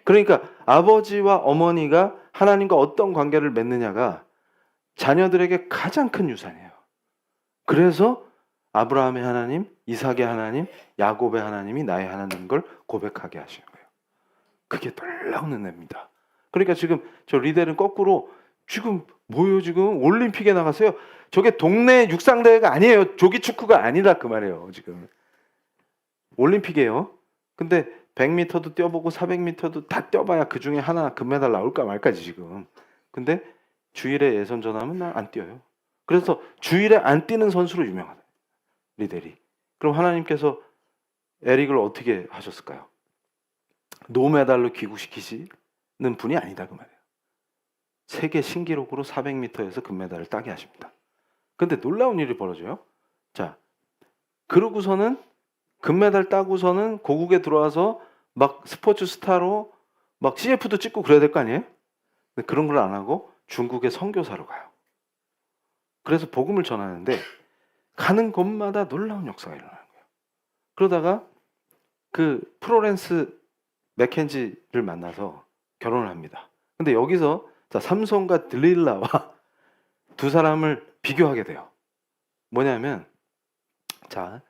그러니까 아버지와 어머니가 하나님과 어떤 관계를 맺느냐가 자녀들에게 가장 큰 유산이에요. 그래서 아브라함의 하나님, 이삭의 하나님, 야곱의 하나님이 나의 하나님인 걸 고백하게 하시는 거예요. 그게 놀라운 은혜입니다. 그러니까 지금 저 리델은 거꾸로 지금 뭐예요? 지금 올림픽에 나갔어요. 저게 동네 육상대회가 아니에요. 조기 축구가 아니라 그 말이에요. 지금 올림픽이에요. 근데 100m도 뛰어보고 400m도 다 뛰어봐야 그 중에 하나 금메달 나올까 말까지 지금. 근데 주일에 예선전하면 난 안 뛰어요. 그래서 주일에 안 뛰는 선수로 유명하다. 리델이. 그럼 하나님께서 에릭을 어떻게 하셨을까요? 노메달로 귀국시키시는 분이 아니다 그 말이에요. 세계 신기록으로 400m에서 금메달을 따게 하십니다. 근데 놀라운 일이 벌어져요. 자, 그러고서는 금메달 따고서는 고국에 들어와서 막 스포츠 스타로 막 CF도 찍고 그래야 될 거 아니에요? 근데 그런 걸 안 하고 중국의 선교사로 가요. 그래서 복음을 전하는데 가는 곳마다 놀라운 역사가 일어나는 거예요. 그러다가 그 프로렌스 맥켄지를 만나서 결혼을 합니다. 근데 여기서 자, 삼손과 들릴라와 두 사람을 비교하게 돼요. 뭐냐면 자,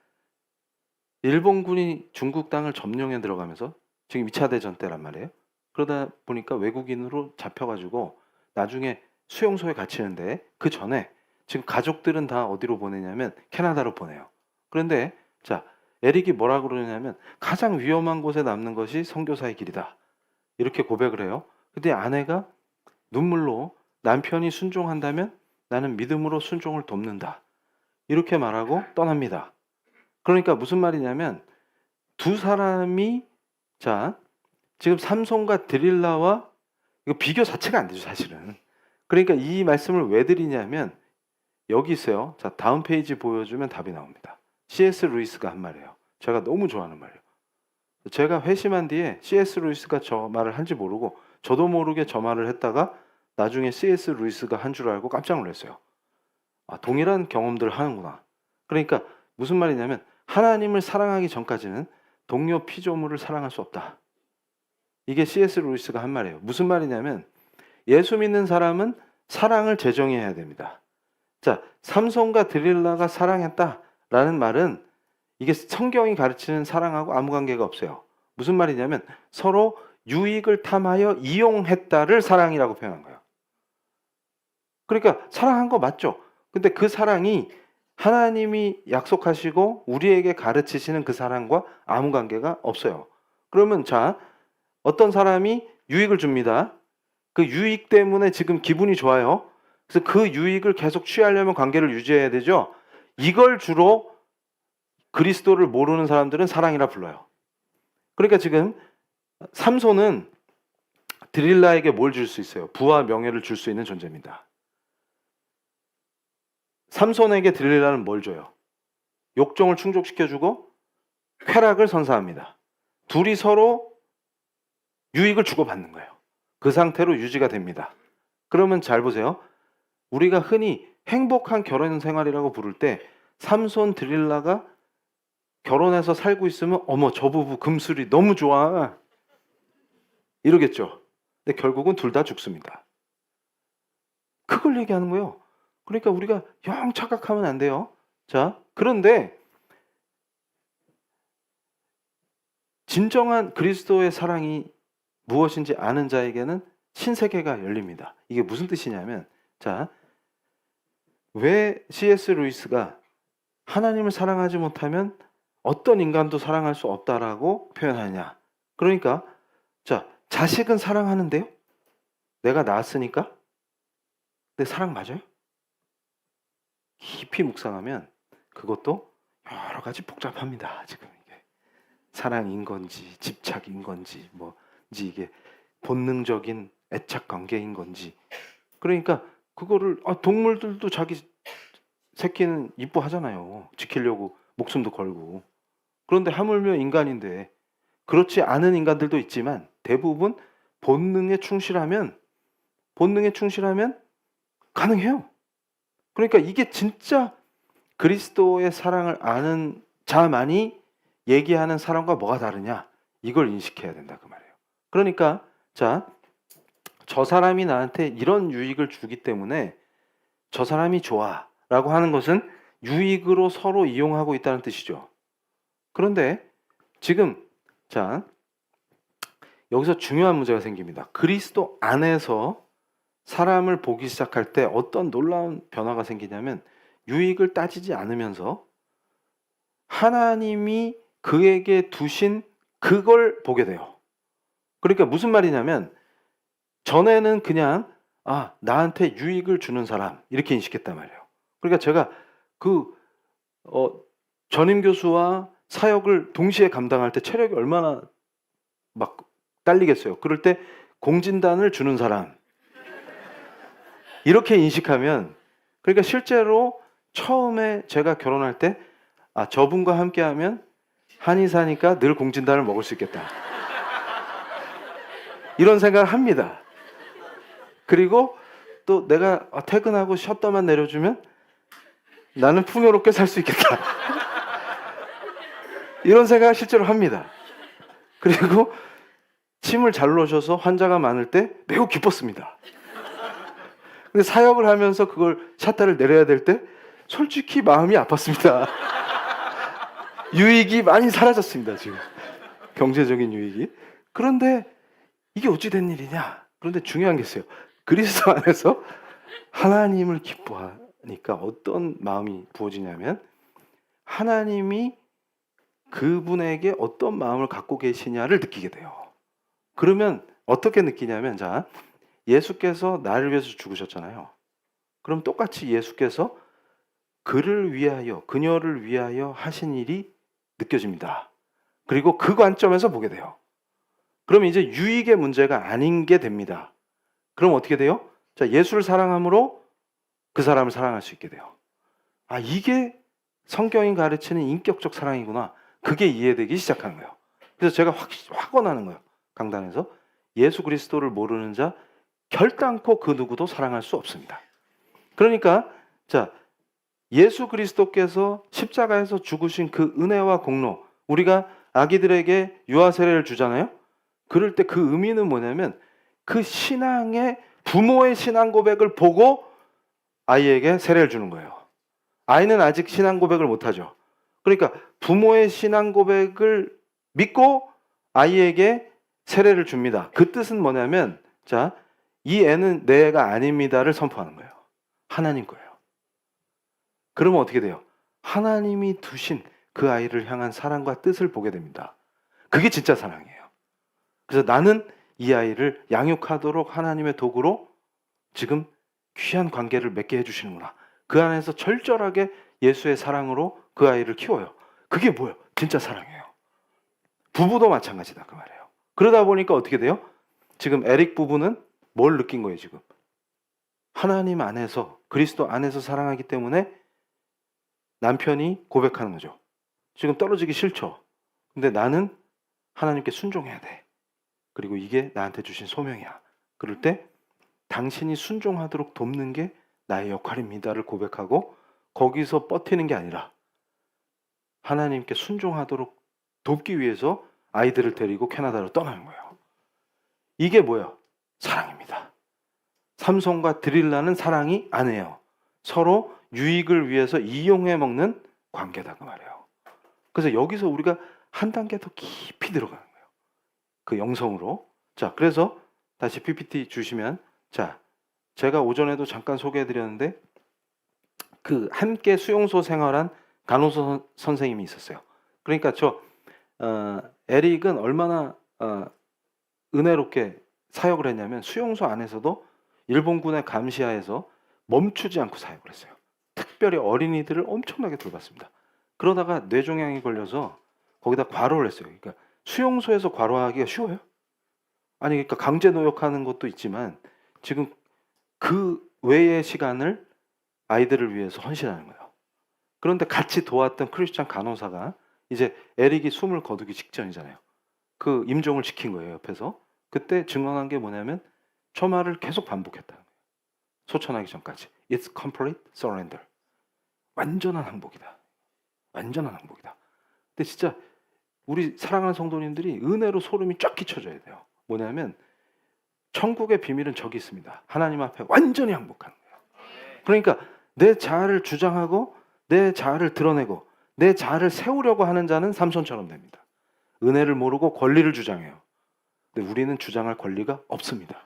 일본군이 중국 땅을 점령해 들어가면서 지금 2차 대전 때란 말이에요. 그러다 보니까 외국인으로 잡혀가지고 나중에 수용소에 갇히는데 그 전에 지금 가족들은 다 어디로 보내냐면 캐나다로 보내요. 그런데 자, 에릭이 뭐라 그러냐면 가장 위험한 곳에 남는 것이 선교사의 길이다. 이렇게 고백을 해요. 근데 아내가 눈물로 남편이 순종한다면 나는 믿음으로 순종을 돕는다. 이렇게 말하고 떠납니다. 그러니까 무슨 말이냐면 두 사람이 자, 지금 삼손과 드릴라와 이거 비교 자체가 안 되죠, 사실은. 그러니까 이 말씀을 왜 드리냐면 여기 있어요. 자, 다음 페이지 보여주면 답이 나옵니다. C.S. 루이스가 한 말이에요. 제가 너무 좋아하는 말이에요. 제가 회심한 뒤에 C.S. 루이스가 저 말을 한지 모르고 저도 모르게 저 말을 했다가 나중에 C.S. 루이스가 한 줄 알고 깜짝 놀랐어요. 아, 동일한 경험들을 하는구나. 그러니까 무슨 말이냐면 하나님을 사랑하기 전까지는 동료 피조물을 사랑할 수 없다. 이게 C.S. 루이스가 한 말이에요. 무슨 말이냐면 예수 믿는 사람은 사랑을 재정의해야 됩니다. 자, 삼손과 드릴라가 사랑했다라는 말은 이게 성경이 가르치는 사랑하고 아무 관계가 없어요. 무슨 말이냐면 서로 유익을 탐하여 이용했다를 사랑이라고 표현한 거예요. 그러니까 사랑한 거 맞죠? 근데 그 사랑이 하나님이 약속하시고 우리에게 가르치시는 그 사랑과 아무 관계가 없어요. 그러면 자, 어떤 사람이 유익을 줍니다. 그 유익 때문에 지금 기분이 좋아요. 그래서 그 유익을 계속 취하려면 관계를 유지해야 되죠. 이걸 주로 그리스도를 모르는 사람들은 사랑이라 불러요. 그러니까 지금 삼손은 드릴라에게 뭘 줄 수 있어요? 부와 명예를 줄 수 있는 존재입니다. 삼손에게 드릴라는 뭘 줘요? 욕정을 충족시켜주고 쾌락을 선사합니다. 둘이 서로 유익을 주고받는 거예요. 그 상태로 유지가 됩니다. 그러면 잘 보세요. 우리가 흔히 행복한 결혼 생활이라고 부를 때 삼손 드릴라가 결혼해서 살고 있으면 어머 저 부부 금술이 너무 좋아 이러겠죠. 근데 결국은 둘 다 죽습니다. 그걸 얘기하는 거예요. 그러니까 우리가 영 착각하면 안 돼요. 자, 그런데 진정한 그리스도의 사랑이 무엇인지 아는 자에게는 신세계가 열립니다. 이게 무슨 뜻이냐면 자, 왜 C.S. 루이스가 하나님을 사랑하지 못하면 어떤 인간도 사랑할 수 없다라고 표현하냐. 그러니까 자, 자식은 사랑하는데요. 내가 낳았으니까. 근데 사랑 맞아요? 깊이 묵상하면 그것도 여러 가지 복잡합니다. 지금 이게 사랑인 건지 집착인 건지 뭐지 이게 본능적인 애착 관계인 건지. 그러니까 그거를 동물들도 자기 새끼는 이뻐하잖아요. 지키려고 목숨도 걸고. 그런데 하물며 인간인데 그렇지 않은 인간들도 있지만 대부분 본능에 충실하면 가능해요. 그러니까 이게 진짜 그리스도의 사랑을 아는 자만이 얘기하는 사랑과 뭐가 다르냐? 이걸 인식해야 된다 그 말이에요. 그러니까 자, 저 사람이 나한테 이런 유익을 주기 때문에 저 사람이 좋아라고 하는 것은 유익으로 서로 이용하고 있다는 뜻이죠. 그런데 지금 자, 여기서 중요한 문제가 생깁니다. 그리스도 안에서 사람을 보기 시작할 때 어떤 놀라운 변화가 생기냐면 유익을 따지지 않으면서 하나님이 그에게 두신 그걸 보게 돼요. 그러니까 무슨 말이냐면 전에는 그냥 나한테 유익을 주는 사람 이렇게 인식했단 말이에요. 그러니까 제가 전임 교수와 사역을 동시에 감당할 때 체력이 얼마나 막 딸리겠어요. 그럴 때 공진단을 주는 사람 이렇게 인식하면, 그러니까 실제로 처음에 제가 결혼할 때 저분과 함께하면 한의사니까 늘 공진단을 먹을 수 있겠다 이런 생각을 합니다. 그리고 또 내가 퇴근하고 셔터만 내려주면 나는 풍요롭게 살 수 있겠다 이런 생각을 실제로 합니다. 그리고 침을 잘 놓으셔서 환자가 많을 때 매우 기뻤습니다. 근데 사역을 하면서 그걸 샷다를 내려야 될 때 솔직히 마음이 아팠습니다. 유익이 많이 사라졌습니다, 지금. 경제적인 유익이. 그런데 이게 어찌 된 일이냐? 그런데 중요한 게 있어요. 그리스도 안에서 하나님을 기뻐하니까 어떤 마음이 부어지냐면 하나님이 그분에게 어떤 마음을 갖고 계시냐를 느끼게 돼요. 그러면 어떻게 느끼냐면 자, 예수께서 나를 위해서 죽으셨잖아요. 그럼 똑같이 예수께서 그를 위하여, 그녀를 위하여 하신 일이 느껴집니다. 그리고 그 관점에서 보게 돼요. 그러면 이제 유익의 문제가 아닌 게 됩니다. 그럼 어떻게 돼요? 자, 예수를 사랑함으로 그 사람을 사랑할 수 있게 돼요. 이게 성경이 가르치는 인격적 사랑이구나. 그게 이해되기 시작하는 거예요. 그래서 제가 확언하는 거예요. 강단에서 예수 그리스도를 모르는 자 결단코 그 누구도 사랑할 수 없습니다. 그러니까 자, 예수 그리스도께서 십자가에서 죽으신 그 은혜와 공로, 우리가 아기들에게 유아 세례를 주잖아요. 그럴 때 그 의미는 뭐냐면 그 신앙의 부모의 신앙 고백을 보고 아이에게 세례를 주는 거예요. 아이는 아직 신앙 고백을 못하죠. 그러니까 부모의 신앙 고백을 믿고 아이에게 세례를 줍니다. 그 뜻은 뭐냐면 자, 이 애는 내 애가 아닙니다를 선포하는 거예요. 하나님 거예요. 그러면 어떻게 돼요? 하나님이 두신 그 아이를 향한 사랑과 뜻을 보게 됩니다. 그게 진짜 사랑이에요. 그래서 나는 이 아이를 양육하도록 하나님의 도구로 지금 귀한 관계를 맺게 해주시는구나. 그 안에서 절절하게 예수의 사랑으로 그 아이를 키워요. 그게 뭐예요? 진짜 사랑이에요. 부부도 마찬가지다 그 말이에요. 그러다 보니까 어떻게 돼요? 지금 에릭 부부는 뭘 느낀 거예요 지금? 하나님 안에서, 그리스도 안에서 사랑하기 때문에 남편이 고백하는 거죠. 지금 떨어지기 싫죠. 근데 나는 하나님께 순종해야 돼. 그리고 이게 나한테 주신 소명이야. 그럴 때 당신이 순종하도록 돕는 게 나의 역할입니다를 고백하고 거기서 버티는 게 아니라 하나님께 순종하도록 돕기 위해서 아이들을 데리고 캐나다로 떠나는 거예요. 이게 뭐예요? 사랑입니다. 삼손과 드릴라는 사랑이 아니에요. 서로 유익을 위해서 이용해 먹는 관계다 그 말이에요. 그래서 여기서 우리가 한 단계 더 깊이 들어가는 거예요. 그 영성으로. 자, 그래서 다시 PPT 주시면 자, 제가 오전에도 잠깐 소개해 드렸는데 그 함께 수용소 생활한 간호사 선생님이 있었어요. 그러니까 에릭은 얼마나 은혜롭게 사역을 했냐면 수용소 안에서도 일본군의 감시하에서 멈추지 않고 사역을 했어요. 특별히 어린이들을 엄청나게 돌봤습니다. 그러다가 뇌종양이 걸려서 거기다 과로를 했어요. 그러니까 수용소에서 과로하기가 쉬워요? 아니, 그러니까 강제 노역하는 것도 있지만 지금 그 외의 시간을 아이들을 위해서 헌신하는 거예요. 그런데 같이 도왔던 크리스찬 간호사가 이제 에릭이 숨을 거두기 직전이잖아요. 그 임종을 지킨 거예요, 옆에서. 그때 증언한 게 뭐냐면 저 말을 계속 반복했다. 소천하기 전까지. It's complete surrender. 완전한 항복이다. 완전한 항복이다. 근데 진짜 우리 사랑하는 성도님들이 은혜로 소름이 쫙 끼쳐져야 돼요. 뭐냐면 천국의 비밀은 저기 있습니다. 하나님 앞에 완전히 항복하는 거예요. 그러니까 내 자아를 주장하고 내 자아를 드러내고 내 자아를 세우려고 하는 자는 삼손처럼 됩니다. 은혜를 모르고 권리를 주장해요. 근데 우리는 주장할 권리가 없습니다.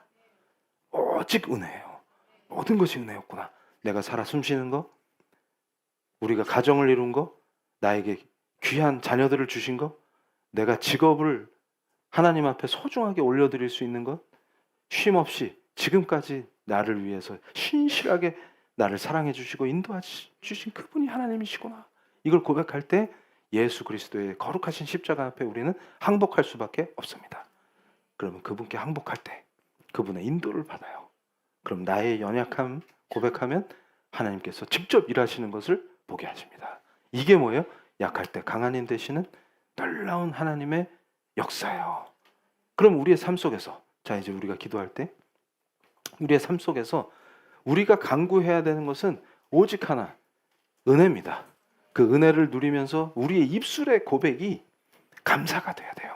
오직 은혜예요. 모든 것이 은혜였구나. 내가 살아 숨쉬는 거, 우리가 가정을 이룬 거, 나에게 귀한 자녀들을 주신 거, 내가 직업을 하나님 앞에 소중하게 올려드릴 수 있는 것, 쉼없이 지금까지 나를 위해서 신실하게 나를 사랑해 주시고 인도해 주신 그분이 하나님이시구나. 이걸 고백할 때 예수 그리스도의 거룩하신 십자가 앞에 우리는 항복할 수밖에 없습니다. 그러면 그분께 항복할 때 그분의 인도를 받아요. 그럼 나의 연약함 고백하면 하나님께서 직접 일하시는 것을 보게 하십니다. 이게 뭐예요? 약할 때 강한 힘 되시는 놀라운 하나님의 역사예요. 그럼 우리의 삶 속에서, 자 이제 우리가 기도할 때 우리의 삶 속에서 우리가 간구해야 되는 것은 오직 하나, 은혜입니다. 그 은혜를 누리면서 우리의 입술의 고백이 감사가 돼야 돼요.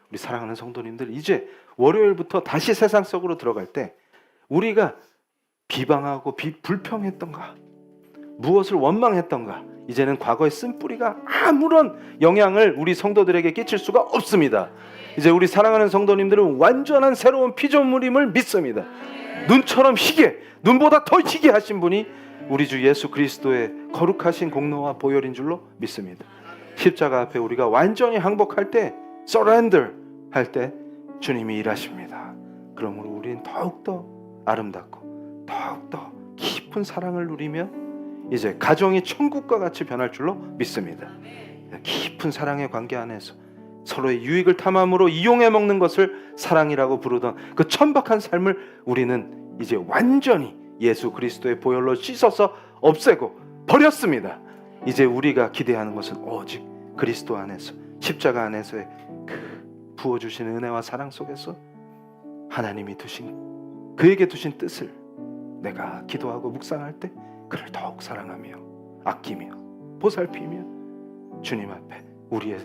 우리 사랑하는 성도님들, 이제 월요일부터 다시 세상 속으로 들어갈 때 우리가 비방하고 불평했던가, 무엇을 원망했던가, 이제는 과거의 쓴뿌리가 아무런 영향을 우리 성도들에게 끼칠 수가 없습니다. 이제 우리 사랑하는 성도님들은 완전한 새로운 피조물임을 믿습니다. 눈처럼 희게, 눈보다 더 희게 하신 분이 우리 주 예수 그리스도의 거룩하신 공로와 보혈인 줄로 믿습니다. 십자가 앞에 우리가 완전히 항복할 때, surrender 할 때 주님이 일하십니다. 그러므로 우리는 더욱더 아름답고 더욱더 깊은 사랑을 누리며 이제 가정이 천국과 같이 변할 줄로 믿습니다. 깊은 사랑의 관계 안에서 서로의 유익을 탐함으로 이용해 먹는 것을 사랑이라고 부르던 그 천박한 삶을 우리는 이제 완전히 예수 그리스도의 보혈로 씻어서 없애고 버렸습니다. 이제 우리가 기대하는 것은 오직 그리스도 안에서, 십자가 안에서의 그 부어주신 은혜와 사랑 속에서 하나님이 두신, 그에게 두신 뜻을 내가 기도하고 묵상할 때 그를 더욱 사랑하며 아끼며 보살피며 주님 앞에 우리의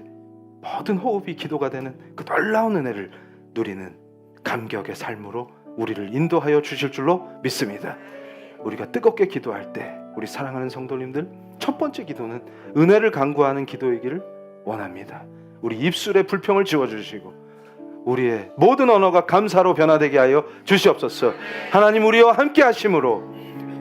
모든 호흡이 기도가 되는 그 놀라운 은혜를 누리는 감격의 삶으로 우리를 인도하여 주실 줄로 믿습니다. 우리가 뜨겁게 기도할 때 우리 사랑하는 성도님들, 첫 번째 기도는 은혜를 간구하는 기도이기를 원합니다. 우리 입술의 불평을 지워주시고 우리의 모든 언어가 감사로 변화되게 하여 주시옵소서. 하나님 우리와 함께 하심으로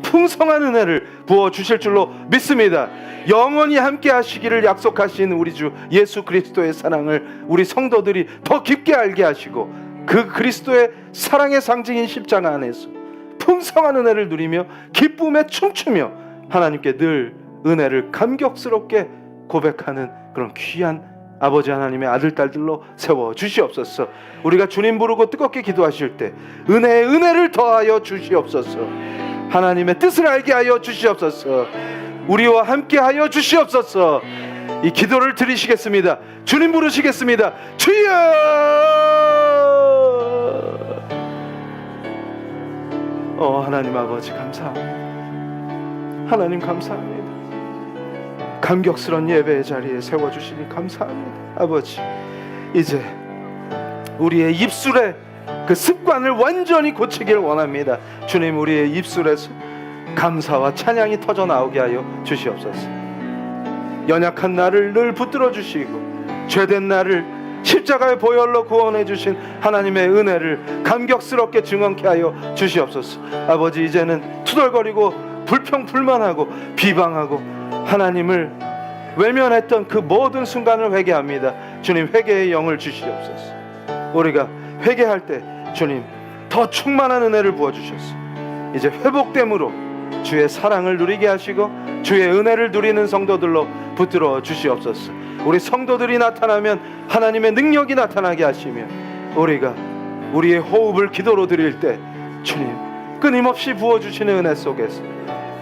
풍성한 은혜를 부어주실 줄로 믿습니다. 영원히 함께 하시기를 약속하신 우리 주 예수 그리스도의 사랑을 우리 성도들이 더 깊게 알게 하시고 그 그리스도의 사랑의 상징인 십자가 안에서 풍성한 은혜를 누리며 기쁨에 춤추며 하나님께 늘 은혜를 감격스럽게 고백하는 그런 귀한 아버지 하나님의 아들 딸들로 세워 주시옵소서. 우리가 주님 부르고 뜨겁게 기도하실 때 은혜에 은혜를 더하여 주시옵소서. 하나님의 뜻을 알게 하여 주시옵소서. 우리와 함께 하여 주시옵소서. 이 기도를 드리시겠습니다. 주님 부르시겠습니다. 주여! 하나님 아버지 감사합니다. 하나님 감사합니다. 감격스러운 예배의 자리에 세워주시니 감사합니다. 아버지, 이제 우리의 입술의 그 습관을 완전히 고치길 원합니다. 주님, 우리의 입술에서 감사와 찬양이 터져 나오게 하여 주시옵소서. 연약한 나를 늘 붙들어 주시고 죄된 나를 십자가의 보혈로 구원해 주신 하나님의 은혜를 감격스럽게 증언케 하여 주시옵소서. 아버지, 이제는 투덜거리고 불평 불만하고 비방하고 하나님을 외면했던 그 모든 순간을 회개합니다. 주님, 회개의 영을 주시옵소서. 우리가 회개할 때 주님 더 충만한 은혜를 부어주셨어. 이제 회복됨으로 주의 사랑을 누리게 하시고 주의 은혜를 누리는 성도들로 붙들어 주시옵소서. 우리 성도들이 나타나면 하나님의 능력이 나타나게 하시며 우리가 우리의 호흡을 기도로 드릴 때 주님 끊임없이 부어주시는 은혜 속에서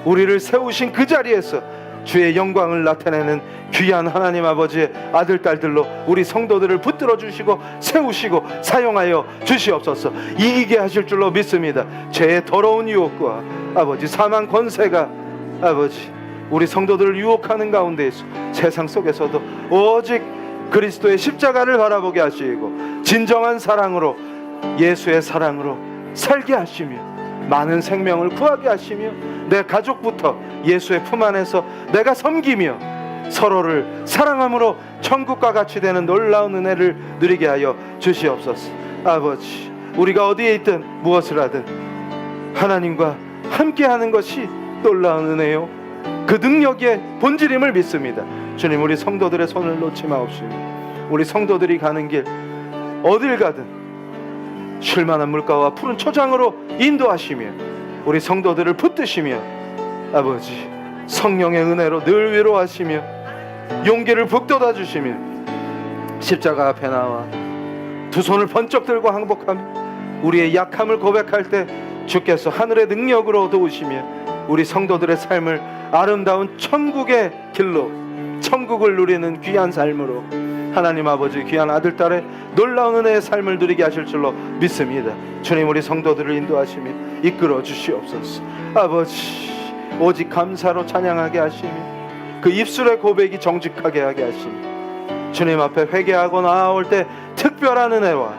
우리를 세우신 그 자리에서 주의 영광을 나타내는 귀한 하나님 아버지의 아들 딸들로 우리 성도들을 붙들어 주시고 세우시고 사용하여 주시옵소서. 이기게 하실 줄로 믿습니다. 죄의 더러운 유혹과 아버지 사망 권세가 아버지 우리 성도들을 유혹하는 가운데에서 세상 속에서도 오직 그리스도의 십자가를 바라보게 하시고 진정한 사랑으로 예수의 사랑으로 살게 하시며 많은 생명을 구하게 하시며 내 가족부터 예수의 품 안에서 내가 섬기며 서로를 사랑함으로 천국과 같이 되는 놀라운 은혜를 누리게 하여 주시옵소서. 아버지 우리가 어디에 있든 무엇을 하든 하나님과 함께하는 것이 놀라운 은혜요 그 능력의 본질임을 믿습니다. 주님 우리 성도들의 손을 놓지 마옵시며 우리 성도들이 가는 길 어딜 가든 쉴만한 물가와 푸른 초장으로 인도하시며 우리 성도들을 붙드시며 아버지 성령의 은혜로 늘 위로하시며 용기를 북돋아 주시며 십자가 앞에 나와 두 손을 번쩍 들고 항복하며 우리의 약함을 고백할 때 주께서 하늘의 능력으로 도우시며 우리 성도들의 삶을 아름다운 천국의 길로 천국을 누리는 귀한 삶으로 하나님 아버지 귀한 아들 딸의 놀라운 은혜의 삶을 누리게 하실 줄로 믿습니다. 주님 우리 성도들을 인도하시며 이끌어 주시옵소서. 아버지 오직 감사로 찬양하게 하시며 그 입술의 고백이 정직하게 하게 하시며 주님 앞에 회개하고 나아올 때 특별한 은혜와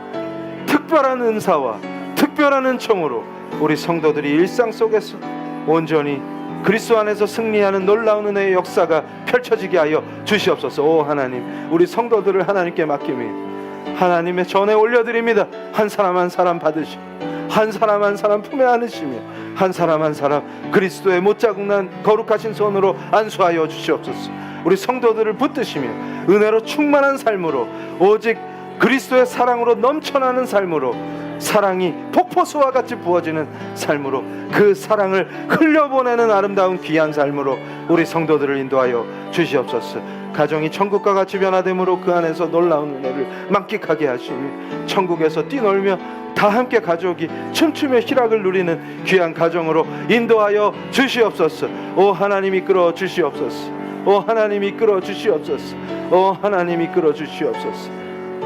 특별한 은사와 특별한 은총으로 우리 성도들이 일상 속에서 온전히 그리스도 안에서 승리하는 놀라운 은혜의 역사가 펼쳐지게 하여 주시옵소서. 오 하나님 우리 성도들을 하나님께 맡기며 하나님의 전에 올려드립니다. 한 사람 한 사람 받으시며 한 사람 한 사람 품에 안으시며 한 사람 한 사람 그리스도의 못자국난 거룩하신 손으로 안수하여 주시옵소서. 우리 성도들을 붙드시며 은혜로 충만한 삶으로 오직 그리스도의 사랑으로 넘쳐나는 삶으로 사랑이 폭포수와 같이 부어지는 삶으로 그 사랑을 흘려보내는 아름다운 귀한 삶으로 우리 성도들을 인도하여 주시옵소서. 가정이 천국과 같이 변화됨으로 그 안에서 놀라운 은혜를 만끽하게 하시며 천국에서 뛰놀며 다 함께 가족이 춤추며 희락을 누리는 귀한 가정으로 인도하여 주시옵소서. 오 하나님 이끌어 주시옵소서. 오 하나님 이끌어 주시옵소서. 오 하나님 이끌어 주시옵소서.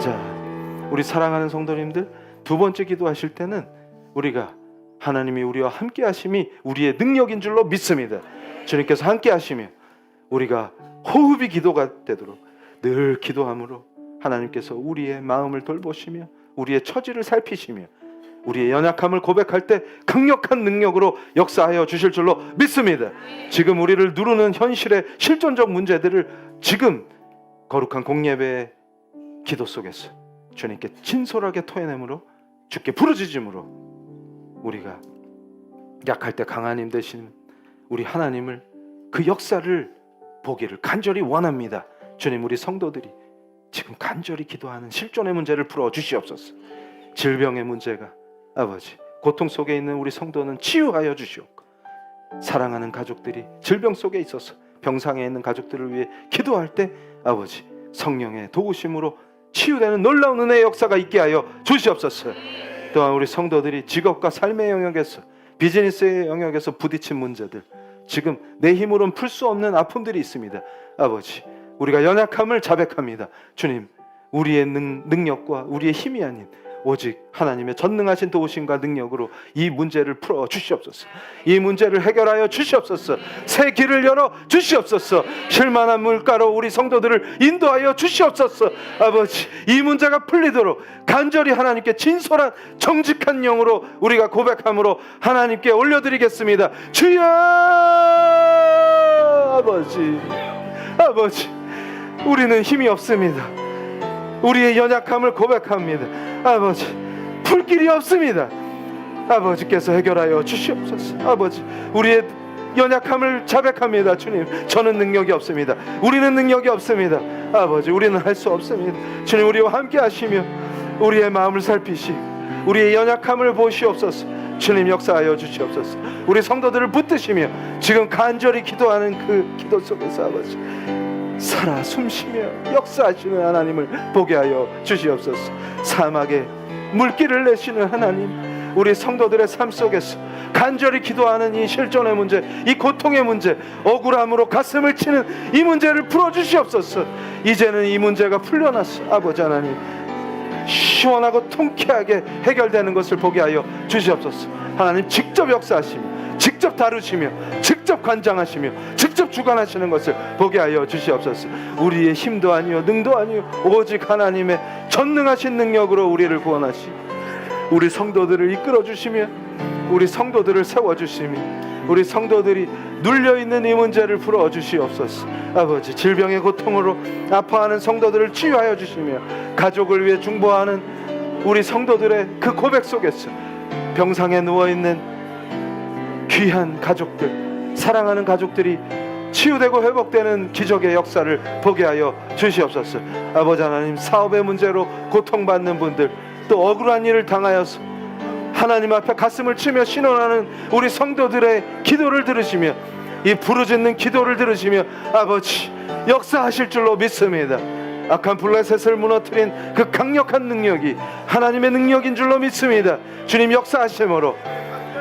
자 우리 사랑하는 성도님들 두 번째 기도하실 때는 우리가 하나님이 우리와 함께 하심이 우리의 능력인 줄로 믿습니다. 주님께서 함께 하시며 우리가 호흡이 기도가 되도록 늘 기도함으로 하나님께서 우리의 마음을 돌보시며 우리의 처지를 살피시며 우리의 연약함을 고백할 때 강력한 능력으로 역사하여 주실 줄로 믿습니다. 지금 우리를 누르는 현실의 실존적 문제들을 지금 거룩한 공예배의 기도 속에서 주님께 진솔하게 토해내므로 주께 부르짖음으로 우리가 약할 때 강한 힘 되신 우리 하나님을 그 역사를 보기를 간절히 원합니다. 주님 우리 성도들이 지금 간절히 기도하는 실존의 문제를 풀어 주시옵소서. 질병의 문제가 아버지 고통 속에 있는 우리 성도는 치유하여 주시옵고 사랑하는 가족들이 질병 속에 있어서 병상에 있는 가족들을 위해 기도할 때 아버지 성령의 도우심으로 치유되는 놀라운 은혜의 역사가 있게 하여 주시옵소서. 또한 우리 성도들이 직업과 삶의 영역에서 비즈니스의 영역에서 부딪힌 문제들 지금 내 힘으로는 풀 수 없는 아픔들이 있습니다. 아버지 우리가 연약함을 자백합니다. 주님 우리의 능력과 우리의 힘이 아닌 오직 하나님의 전능하신 도우심과 능력으로 이 문제를 풀어 주시옵소서. 이 문제를 해결하여 주시옵소서. 새 길을 열어 주시옵소서. 쉴만한 물가로 우리 성도들을 인도하여 주시옵소서. 아버지 이 문제가 풀리도록 간절히 하나님께 진솔한 정직한 영으로 우리가 고백함으로 하나님께 올려드리겠습니다. 주여 아버지 우리는 힘이 없습니다. 우리의 연약함을 고백합니다. 아버지 풀 길이 없습니다. 아버지께서 해결하여 주시옵소서. 아버지 우리의 연약함을 자백합니다. 주님 저는 능력이 없습니다. 우리는 능력이 없습니다. 아버지 우리는 할 수 없습니다. 주님 우리와 함께 하시며 우리의 마음을 살피시고 우리의 연약함을 보시옵소서. 주님 역사하여 주시옵소서. 우리 성도들을 붙드시며 지금 간절히 기도하는 그 기도 속에서 아버지 살아 숨쉬며 역사하시는 하나님을 보게 하여 주시옵소서. 사막에 물길을 내시는 하나님 우리 성도들의 삶 속에서 간절히 기도하는 이 실존의 문제, 이 고통의 문제, 억울함으로 가슴을 치는 이 문제를 풀어주시옵소서. 이제는 이 문제가 풀려났어. 아버지 하나님, 시원하고 통쾌하게 해결되는 것을 보게 하여 주시옵소서. 하나님 직접 역사하시며 직접 다루시며 직접 관장하시며 직접 주관하시는 것을 보게 하여 주시옵소서. 우리의 힘도 아니요 능도 아니요 오직 하나님의 전능하신 능력으로 우리를 구원하시고 우리 성도들을 이끌어 주시며 우리 성도들을 세워 주시며 우리 성도들이 눌려있는 이 문제를 풀어 주시옵소서. 아버지, 질병의 고통으로 아파하는 성도들을 치유하여 주시며 가족을 위해 중보하는 우리 성도들의 그 고백 속에서 병상에 누워있는 귀한 가족들, 사랑하는 가족들이 치유되고 회복되는 기적의 역사를 보게 하여 주시옵소서. 아버지 하나님, 사업의 문제로 고통받는 분들, 또 억울한 일을 당하여서 하나님 앞에 가슴을 치며 신원하는 우리 성도들의 기도를 들으시며 이 부르짖는 기도를 들으시며 아버지 역사하실 줄로 믿습니다. 악한 블레셋을 무너뜨린 그 강력한 능력이 하나님의 능력인 줄로 믿습니다. 주님 역사하심으로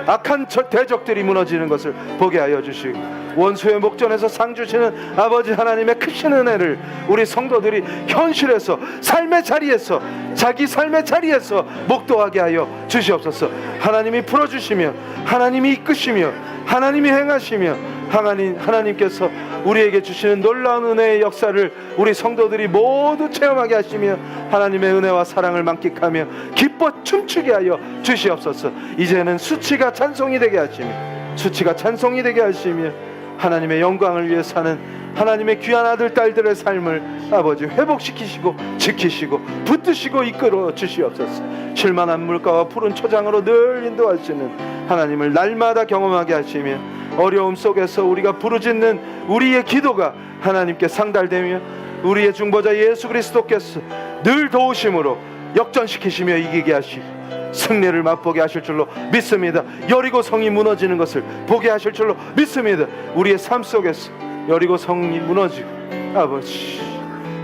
악한 대적들이 무너지는 것을 보게 하여 주시고 원수의 목전에서 상 주시는 아버지 하나님의 크신 은혜를 우리 성도들이 현실에서 삶의 자리에서 자기 삶의 자리에서 목도하게 하여 주시옵소서. 하나님이 풀어주시며 하나님이 이끄시며 하나님이 행하시며 하나님께서 우리에게 주시는 놀라운 은혜의 역사를 우리 성도들이 모두 체험하게 하시며 하나님의 은혜와 사랑을 만끽하며 기뻐 춤추게 하여 주시옵소서. 이제는 수치가 찬송이 되게 하시며 수치가 찬송이 되게 하시며 하나님의 영광을 위해 사는 하나님의 귀한 아들 딸들의 삶을 아버지 회복시키시고 지키시고 붙드시고 이끌어 주시옵소서. 쉴만한 물가와 푸른 초장으로 늘 인도하시는 하나님을 날마다 경험하게 하시며 어려움 속에서 우리가 부르짖는 우리의 기도가 하나님께 상달되며 우리의 중보자 예수 그리스도께서 늘 도우심으로 역전시키시며 이기게 하시고 승리를 맛보게 하실 줄로 믿습니다. 여리고 성이 무너지는 것을 보게 하실 줄로 믿습니다. 우리의 삶 속에서 여리고 성이 무너지고 아버지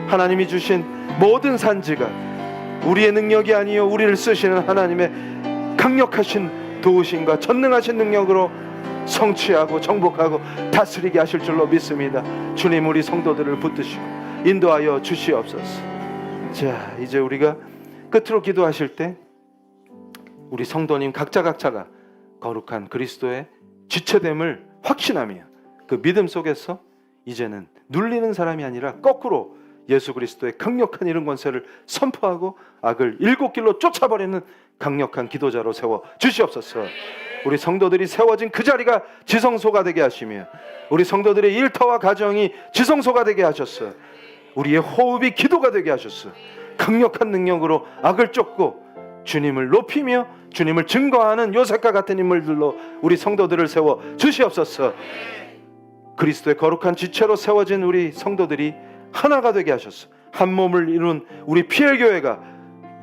하나님이 주신 모든 산지가 우리의 능력이 아니요 우리를 쓰시는 하나님의 강력하신 도우심과 전능하신 능력으로 성취하고 정복하고 다스리게 하실 줄로 믿습니다. 주님, 우리 성도들을 붙드시고 인도하여 주시옵소서. 자, 이제 우리가 끝으로 기도하실 때 우리 성도님 각자가 거룩한 그리스도의 지체됨을 확신하며 그 믿음 속에서 이제는 눌리는 사람이 아니라 거꾸로 예수 그리스도의 강력한 이름 권세를 선포하고 악을 일곱 길로 쫓아버리는 강력한 기도자로 세워 주시옵소서. 우리 성도들이 세워진 그 자리가 지성소가 되게 하시며 우리 성도들의 일터와 가정이 지성소가 되게 하셨어. 우리의 호흡이 기도가 되게 하셨어. 강력한 능력으로 악을 쫓고 주님을 높이며 주님을 증거하는 요셉과 같은 인물들로 우리 성도들을 세워 주시옵소서. 그리스도의 거룩한 지체로 세워진 우리 성도들이 하나가 되게 하셨어. 한 몸을 이룬 우리 피엘교회가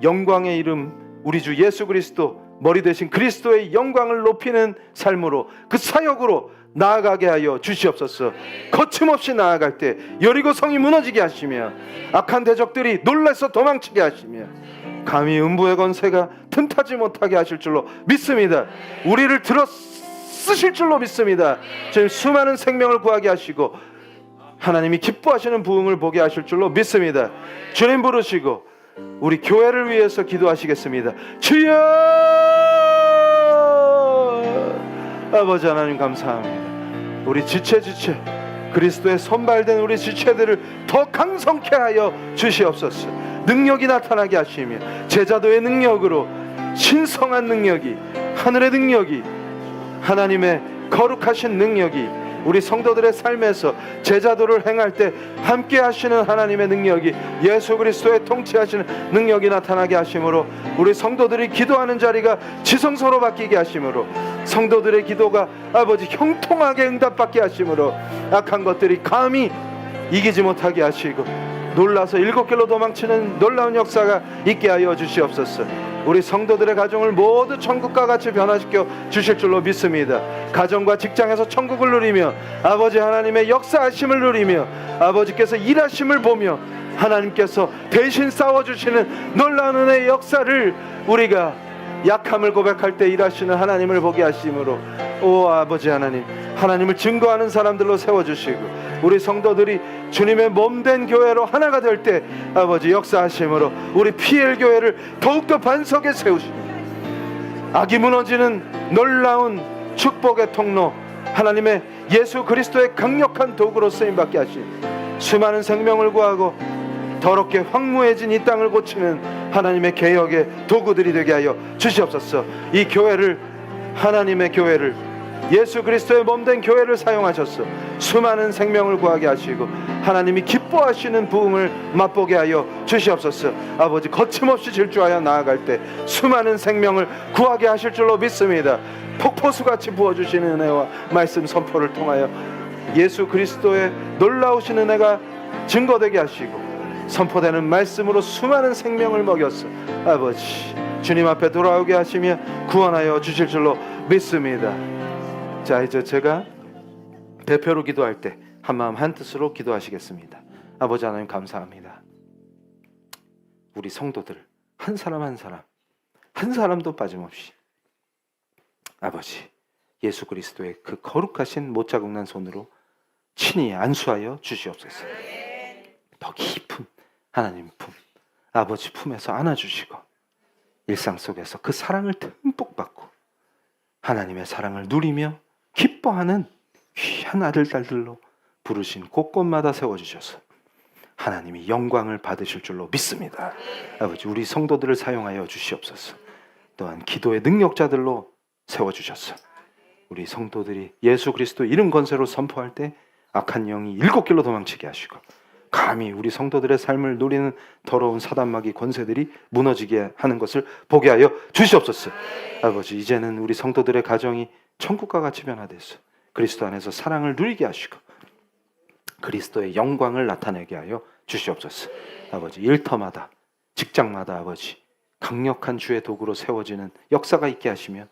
영광의 이름 우리 주 예수 그리스도 머리 대신 그리스도의 영광을 높이는 삶으로 그 사역으로 나아가게 하여 주시옵소서. 거침없이 나아갈 때 여리고 성이 무너지게 하시며 악한 대적들이 놀라서 도망치게 하시며 감히 음부의 권세가 틈타지 못하게 하실 줄로 믿습니다. 우리를 들어 쓰실 줄로 믿습니다. 지금 수많은 생명을 구하게 하시고 하나님이 기뻐하시는 부흥을 보게 하실 줄로 믿습니다. 주님 부르시고 우리 교회를 위해서 기도하시겠습니다. 주여! 아버지 하나님 감사합니다. 우리 지체 그리스도의 선발된 우리 지체들을 더 강성케 하여 주시옵소서. 능력이 나타나게 하시며 제자도의 능력으로 신성한 능력이 하늘의 능력이 하나님의 거룩하신 능력이 우리 성도들의 삶에서 제자도를 행할 때 함께 하시는 하나님의 능력이 예수 그리스도의 통치하시는 능력이 나타나게 하심으로 우리 성도들이 기도하는 자리가 지성소로 바뀌게 하심으로 성도들의 기도가 아버지 형통하게 응답받게 하심으로 악한 것들이 감히 이기지 못하게 하시고 놀라서 일곱 길로 도망치는 놀라운 역사가 있게 하여 주시옵소서. 우리 성도들의 가정을 모두 천국과 같이 변화시켜 주실 줄로 믿습니다. 가정과 직장에서 천국을 누리며 아버지 하나님의 역사하심을 누리며 아버지께서 일하심을 보며 하나님께서 대신 싸워주시는 놀라운 은혜의 역사를 우리가 약함을 고백할 때 일하시는 하나님을 보게 하심으로 오 아버지 하나님, 하나님을 증거하는 사람들로 세워주시고 우리 성도들이 주님의 몸된 교회로 하나가 될 때 아버지 역사하심으로 우리 PL 교회를 더욱더 반석에 세우시고 악이 무너지는 놀라운 축복의 통로, 하나님의 예수 그리스도의 강력한 도구로 쓰임받게 하시니 수많은 생명을 구하고 더럽게 황무해진 이 땅을 고치는 하나님의 개혁의 도구들이 되게 하여 주시옵소서. 이 교회를, 하나님의 교회를, 예수 그리스도의 몸된 교회를 사용하셔서 수많은 생명을 구하게 하시고 하나님이 기뻐하시는 부흥을 맛보게 하여 주시옵소서. 아버지, 거침없이 질주하여 나아갈 때 수많은 생명을 구하게 하실 줄로 믿습니다. 폭포수같이 부어주시는 은혜와 말씀 선포를 통하여 예수 그리스도의 놀라우신 은혜가 증거되게 하시고 선포되는 말씀으로 수많은 생명을 먹였어 아버지 주님 앞에 돌아오게 하시며 구원하여 주실 줄로 믿습니다. 자, 이제 제가 대표로 기도할 때 한마음 한뜻으로 기도하시겠습니다. 아버지 하나님 감사합니다. 우리 성도들 한 사람 한 사람 한 사람도 빠짐없이 아버지 예수 그리스도의 그 거룩하신 못자국난 손으로 친히 안수하여 주시옵소서. 더 깊은 하나님 품, 아버지 품에서 안아주시고 일상 속에서 그 사랑을 듬뿍 받고 하나님의 사랑을 누리며 기뻐하는 귀한 아들 딸들로 부르신 곳곳마다 세워주셔서 하나님이 영광을 받으실 줄로 믿습니다. 아버지 우리 성도들을 사용하여 주시옵소서. 또한 기도의 능력자들로 세워주셔서 우리 성도들이 예수 그리스도 이름 권세로 선포할 때 악한 영이 7길로 도망치게 하시고 감히 우리 성도들의 삶을 누리는 더러운 사단마귀 권세들이 무너지게 하는 것을 보게 하여 주시옵소서. 아버지 이제는 우리 성도들의 가정이 천국과 같이 변화돼서 그리스도 안에서 사랑을 누리게 하시고 그리스도의 영광을 나타내게 하여 주시옵소서. 아버지 일터마다 직장마다 아버지 강력한 주의 도구로 세워지는 역사가 있게 하시며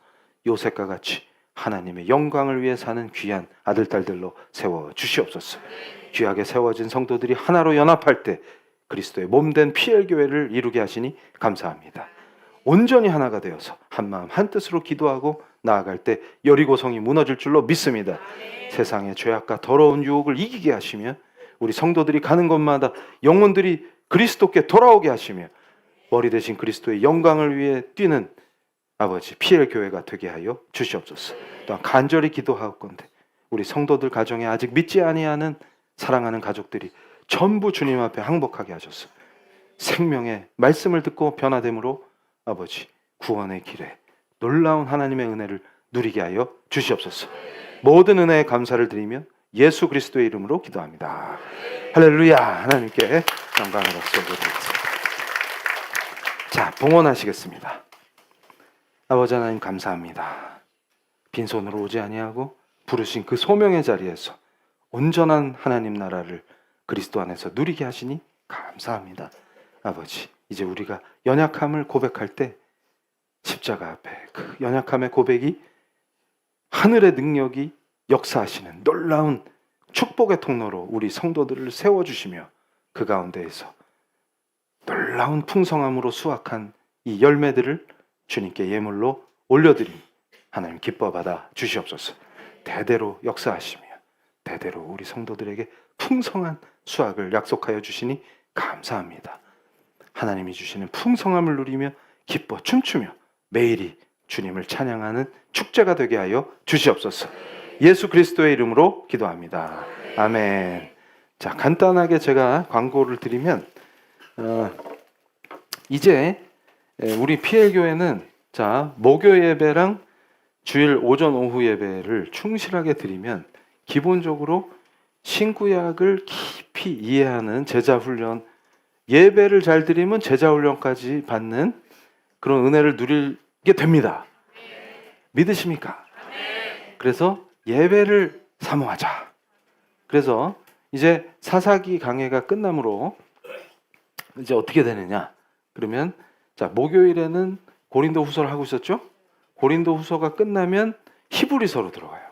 요셉과 같이 하나님의 영광을 위해 사는 귀한 아들 딸들로 세워 주시옵소서. 귀하게 세워진 성도들이 하나로 연합할 때 그리스도의 몸된 PL 교회를 이루게 하시니 감사합니다. 온전히 하나가 되어서 한마음 한뜻으로 기도하고 나아갈 때 여리고성이 무너질 줄로 믿습니다. 세상의 죄악과 더러운 유혹을 이기게 하시며 우리 성도들이 가는 곳마다 영혼들이 그리스도께 돌아오게 하시며 머리 대신 그리스도의 영광을 위해 뛰는 아버지 PL 교회가 되게 하여 주시옵소서. 또한 간절히 기도하옵건대 우리 성도들 가정에 아직 믿지 아니하는 사랑하는 가족들이 전부 주님 앞에 항복하게 하셔서 생명의 말씀을 듣고 변화됨으로 아버지 구원의 길에 놀라운 하나님의 은혜를 누리게 하여 주시옵소서. 모든 은혜에 감사를 드리며 예수 그리스도의 이름으로 기도합니다. 할렐루야. 하나님께 영광을 올려드리겠습니다. 자, 봉헌하시겠습니다. 아버지 하나님 감사합니다. 빈손으로 오지 아니하고 부르신 그 소명의 자리에서 온전한 하나님 나라를 그리스도 안에서 누리게 하시니 감사합니다. 아버지 이제 우리가 연약함을 고백할 때 십자가 앞에 그 연약함의 고백이 하늘의 능력이 역사하시는 놀라운 축복의 통로로 우리 성도들을 세워주시며 그 가운데에서 놀라운 풍성함으로 수확한 이 열매들을 주님께 예물로 올려드리니 하나님 기뻐 받아 주시옵소서. 대대로 역사하시며 대대로 우리 성도들에게 풍성한 수확을 약속하여 주시니 감사합니다. 하나님이 주시는 풍성함을 누리며 기뻐 춤추며 매일이 주님을 찬양하는 축제가 되게 하여 주시옵소서. 예수 그리스도의 이름으로 기도합니다. 아멘. 자, 간단하게 제가 광고를 드리면 이제 우리 PL 교회는 자 목요 예배랑 주일 오전 오후 예배를 충실하게 드리면 기본적으로 신구약을 깊이 이해하는 제자훈련, 예배를 잘 드리면 제자훈련까지 받는 그런 은혜를 누리게 됩니다. 믿으십니까? 그래서 예배를 사모하자. 그래서 이제 사사기 강해가 끝나므로 이제 어떻게 되느냐? 그러면 자 목요일에는 고린도 후서를 하고 있었죠? 고린도 후서가 끝나면 히브리서로 들어가요.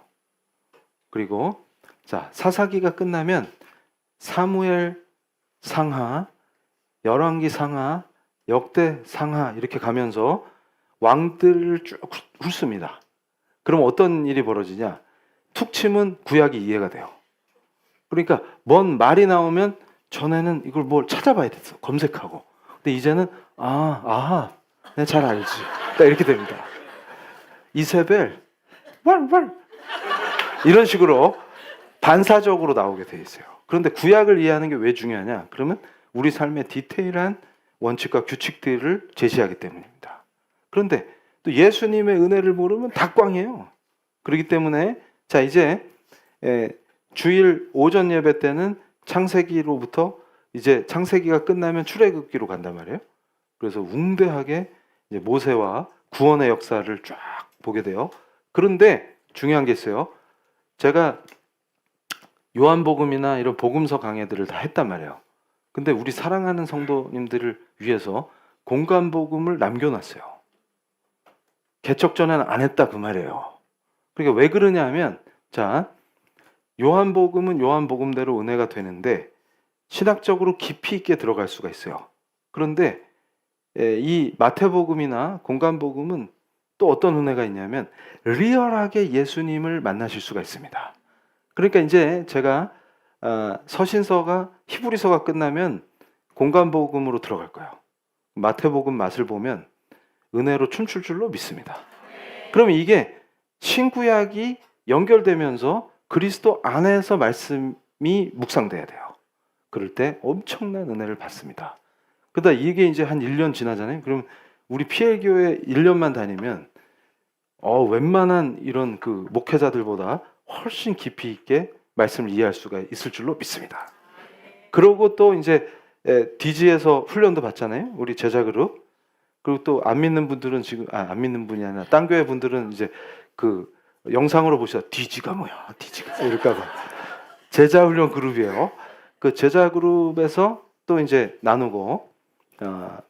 그리고 자 사사기가 끝나면 사무엘 상하, 열왕기 상하, 역대 상하 이렇게 가면서 왕들을 쭉 훑습니다. 그럼 어떤 일이 벌어지냐? 툭 치면 구약이 이해가 돼요. 그러니까 뭔 말이 나오면 전에는 이걸 뭘 찾아봐야 됐어. 검색하고. 근데 이제는 내가 잘 알지. 딱 이렇게 됩니다. 이세벨 왈 이런 식으로 반사적으로 나오게 돼 있어요. 그런데 구약을 이해하는 게 왜 중요하냐? 그러면 우리 삶의 디테일한 원칙과 규칙들을 제시하기 때문입니다. 그런데 또 예수님의 은혜를 모르면 다 꽝이에요. 그렇기 때문에 자 이제 주일 오전 예배 때는 창세기로부터 이제 창세기가 끝나면 출애굽기로 간단 말이에요. 그래서 웅대하게 이제 모세와 구원의 역사를 쫙 보게 돼요. 그런데 중요한 게 있어요. 제가 요한복음이나 이런 복음서 강해들을 다 했단 말이에요. 근데 우리 사랑하는 성도님들을 위해서 공간복음을 남겨놨어요. 개척 전에는 안 했다 그 말이에요. 그러니까 왜 그러냐 하면 자 요한복음은 요한복음대로 은혜가 되는데 신학적으로 깊이 있게 들어갈 수가 있어요. 그런데 이 마태복음이나 공간복음은 또 어떤 은혜가 있냐면 리얼하게 예수님을 만나실 수가 있습니다. 그러니까 이제 제가 서신서가 히브리서가 끝나면 공간복음으로 들어갈 거예요. 마태복음 맛을 보면 은혜로 춤출 줄로 믿습니다. 그러면 이게 신구약이 연결되면서 그리스도 안에서 말씀이 묵상돼야 돼요. 그럴 때 엄청난 은혜를 받습니다. 그러다 이게 이제 한 1년 지나잖아요. 그럼 우리 PL교회 1년만 다니면 웬만한 이런 그 목회자들보다 훨씬 깊이 있게 말씀을 이해할 수가 있을 줄로 믿습니다. 그러고 또 이제 DG에서 훈련도 받잖아요. 우리 제자 그룹. 그리고 또 안 믿는 분들은 지금 안 믿는 분이 아니라 딴 교회 분들은 이제 그 영상으로 보시다 DG가 뭐야? DG가 이럴까 봐. 제자 훈련 그룹이에요. 그 제자 그룹에서 또 이제 나누고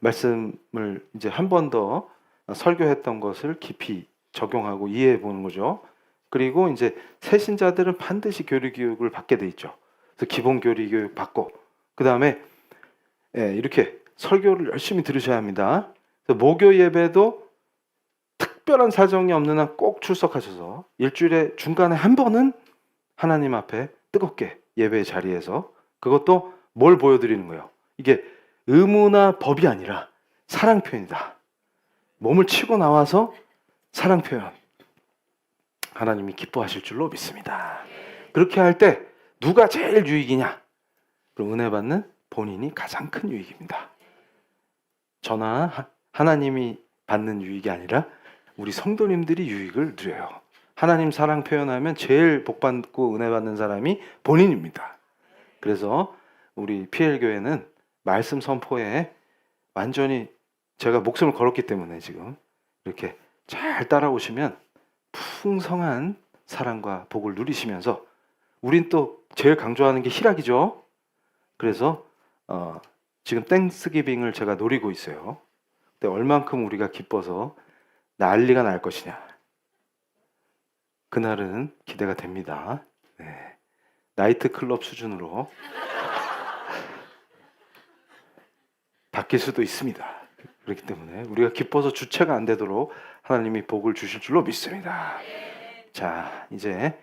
말씀을 이제 한 번 더 설교했던 것을 깊이 적용하고 이해해 보는 거죠. 그리고 이제 새신자들은 반드시 교리 교육을 받게 돼 있죠. 그래서 기본 교리 교육 받고 그 다음에 이렇게 설교를 열심히 들으셔야 합니다. 그래서 목요 예배도 특별한 사정이 없는 한 꼭 출석하셔서 일주일에 중간에 한 번은 하나님 앞에 뜨겁게 예배의 자리에서 그것도 뭘 보여드리는 거예요. 이게 의무나 법이 아니라 사랑 표현이다. 몸을 치고 나와서 사랑 표현. 하나님이 기뻐하실 줄로 믿습니다. 그렇게 할 때 누가 제일 유익이냐? 그럼 은혜 받는 본인이 가장 큰 유익입니다. 저나 하나님이 받는 유익이 아니라 우리 성도님들이 유익을 누려요. 하나님 사랑 표현하면 제일 복받고 은혜 받는 사람이 본인입니다. 그래서 우리 PL교회는 말씀 선포에 완전히 제가 목숨을 걸었기 때문에 지금 이렇게 잘 따라오시면 풍성한 사랑과 복을 누리시면서 우린 또 제일 강조하는 게 희락이죠. 그래서 지금 땡스기빙을 제가 노리고 있어요. 근데 얼만큼 우리가 기뻐서 난리가 날 것이냐. 그날은 기대가 됩니다. 네. 나이트클럽 수준으로 바뀔 수도 있습니다. 그렇기 때문에 우리가 기뻐서 주체가 안 되도록 하나님이 복을 주실 줄로 믿습니다. 자, 이제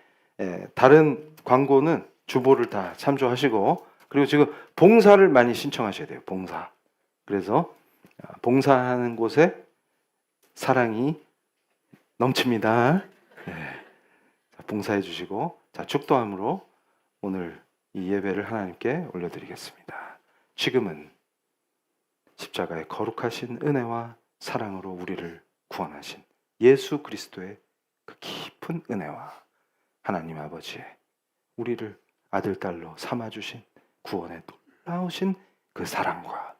다른 광고는 주보를 다 참조하시고 그리고 지금 봉사를 많이 신청하셔야 돼요. 봉사. 그래서 봉사하는 곳에 사랑이 넘칩니다. 네. 자, 봉사해 주시고 자, 축도함으로 오늘 이 예배를 하나님께 올려드리겠습니다. 지금은 십자가의 거룩하신 은혜와 사랑으로 우리를 구원하신 예수 그리스도의 그 깊은 은혜와 하나님 아버지의 우리를 아들, 딸로 삼아주신 구원에 놀라우신 그 사랑과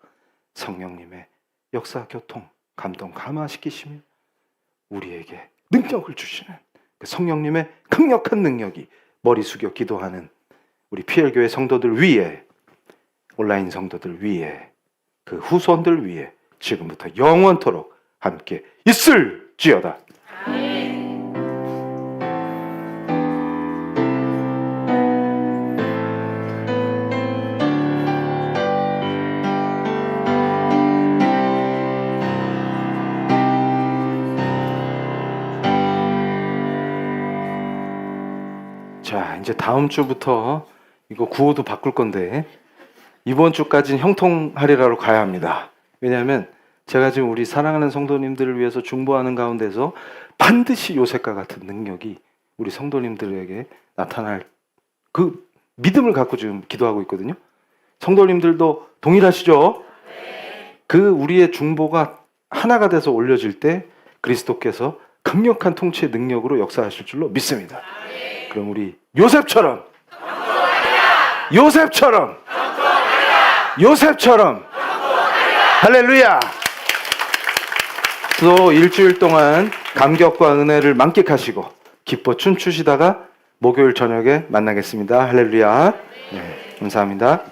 성령님의 역사, 교통, 감동, 감화시키시며 우리에게 능력을 주시는 그 성령님의 강력한 능력이 머리 숙여 기도하는 우리 PL교회 성도들 위에 온라인 성도들 위에 그 후손들 위에 지금부터 영원토록 함께 있을지어다. 아멘. 이제 다음 주부터 이거 구호도 바꿀 건데 이번 주까지는 형통하리라로 가야 합니다. 왜냐하면 제가 지금 우리 사랑하는 성도님들을 위해서 중보하는 가운데서 반드시 요셉과 같은 능력이 우리 성도님들에게 나타날 그 믿음을 갖고 지금 기도하고 있거든요. 성도님들도 동일하시죠? 그 우리의 중보가 하나가 돼서 올려질 때 그리스도께서 강력한 통치의 능력으로 역사하실 줄로 믿습니다. 그럼 우리 요셉처럼 할렐루야. 또 일주일 동안 감격과 은혜를 만끽하시고 기뻐 춤추시다가 목요일 저녁에 만나겠습니다. 할렐루야. 네, 감사합니다.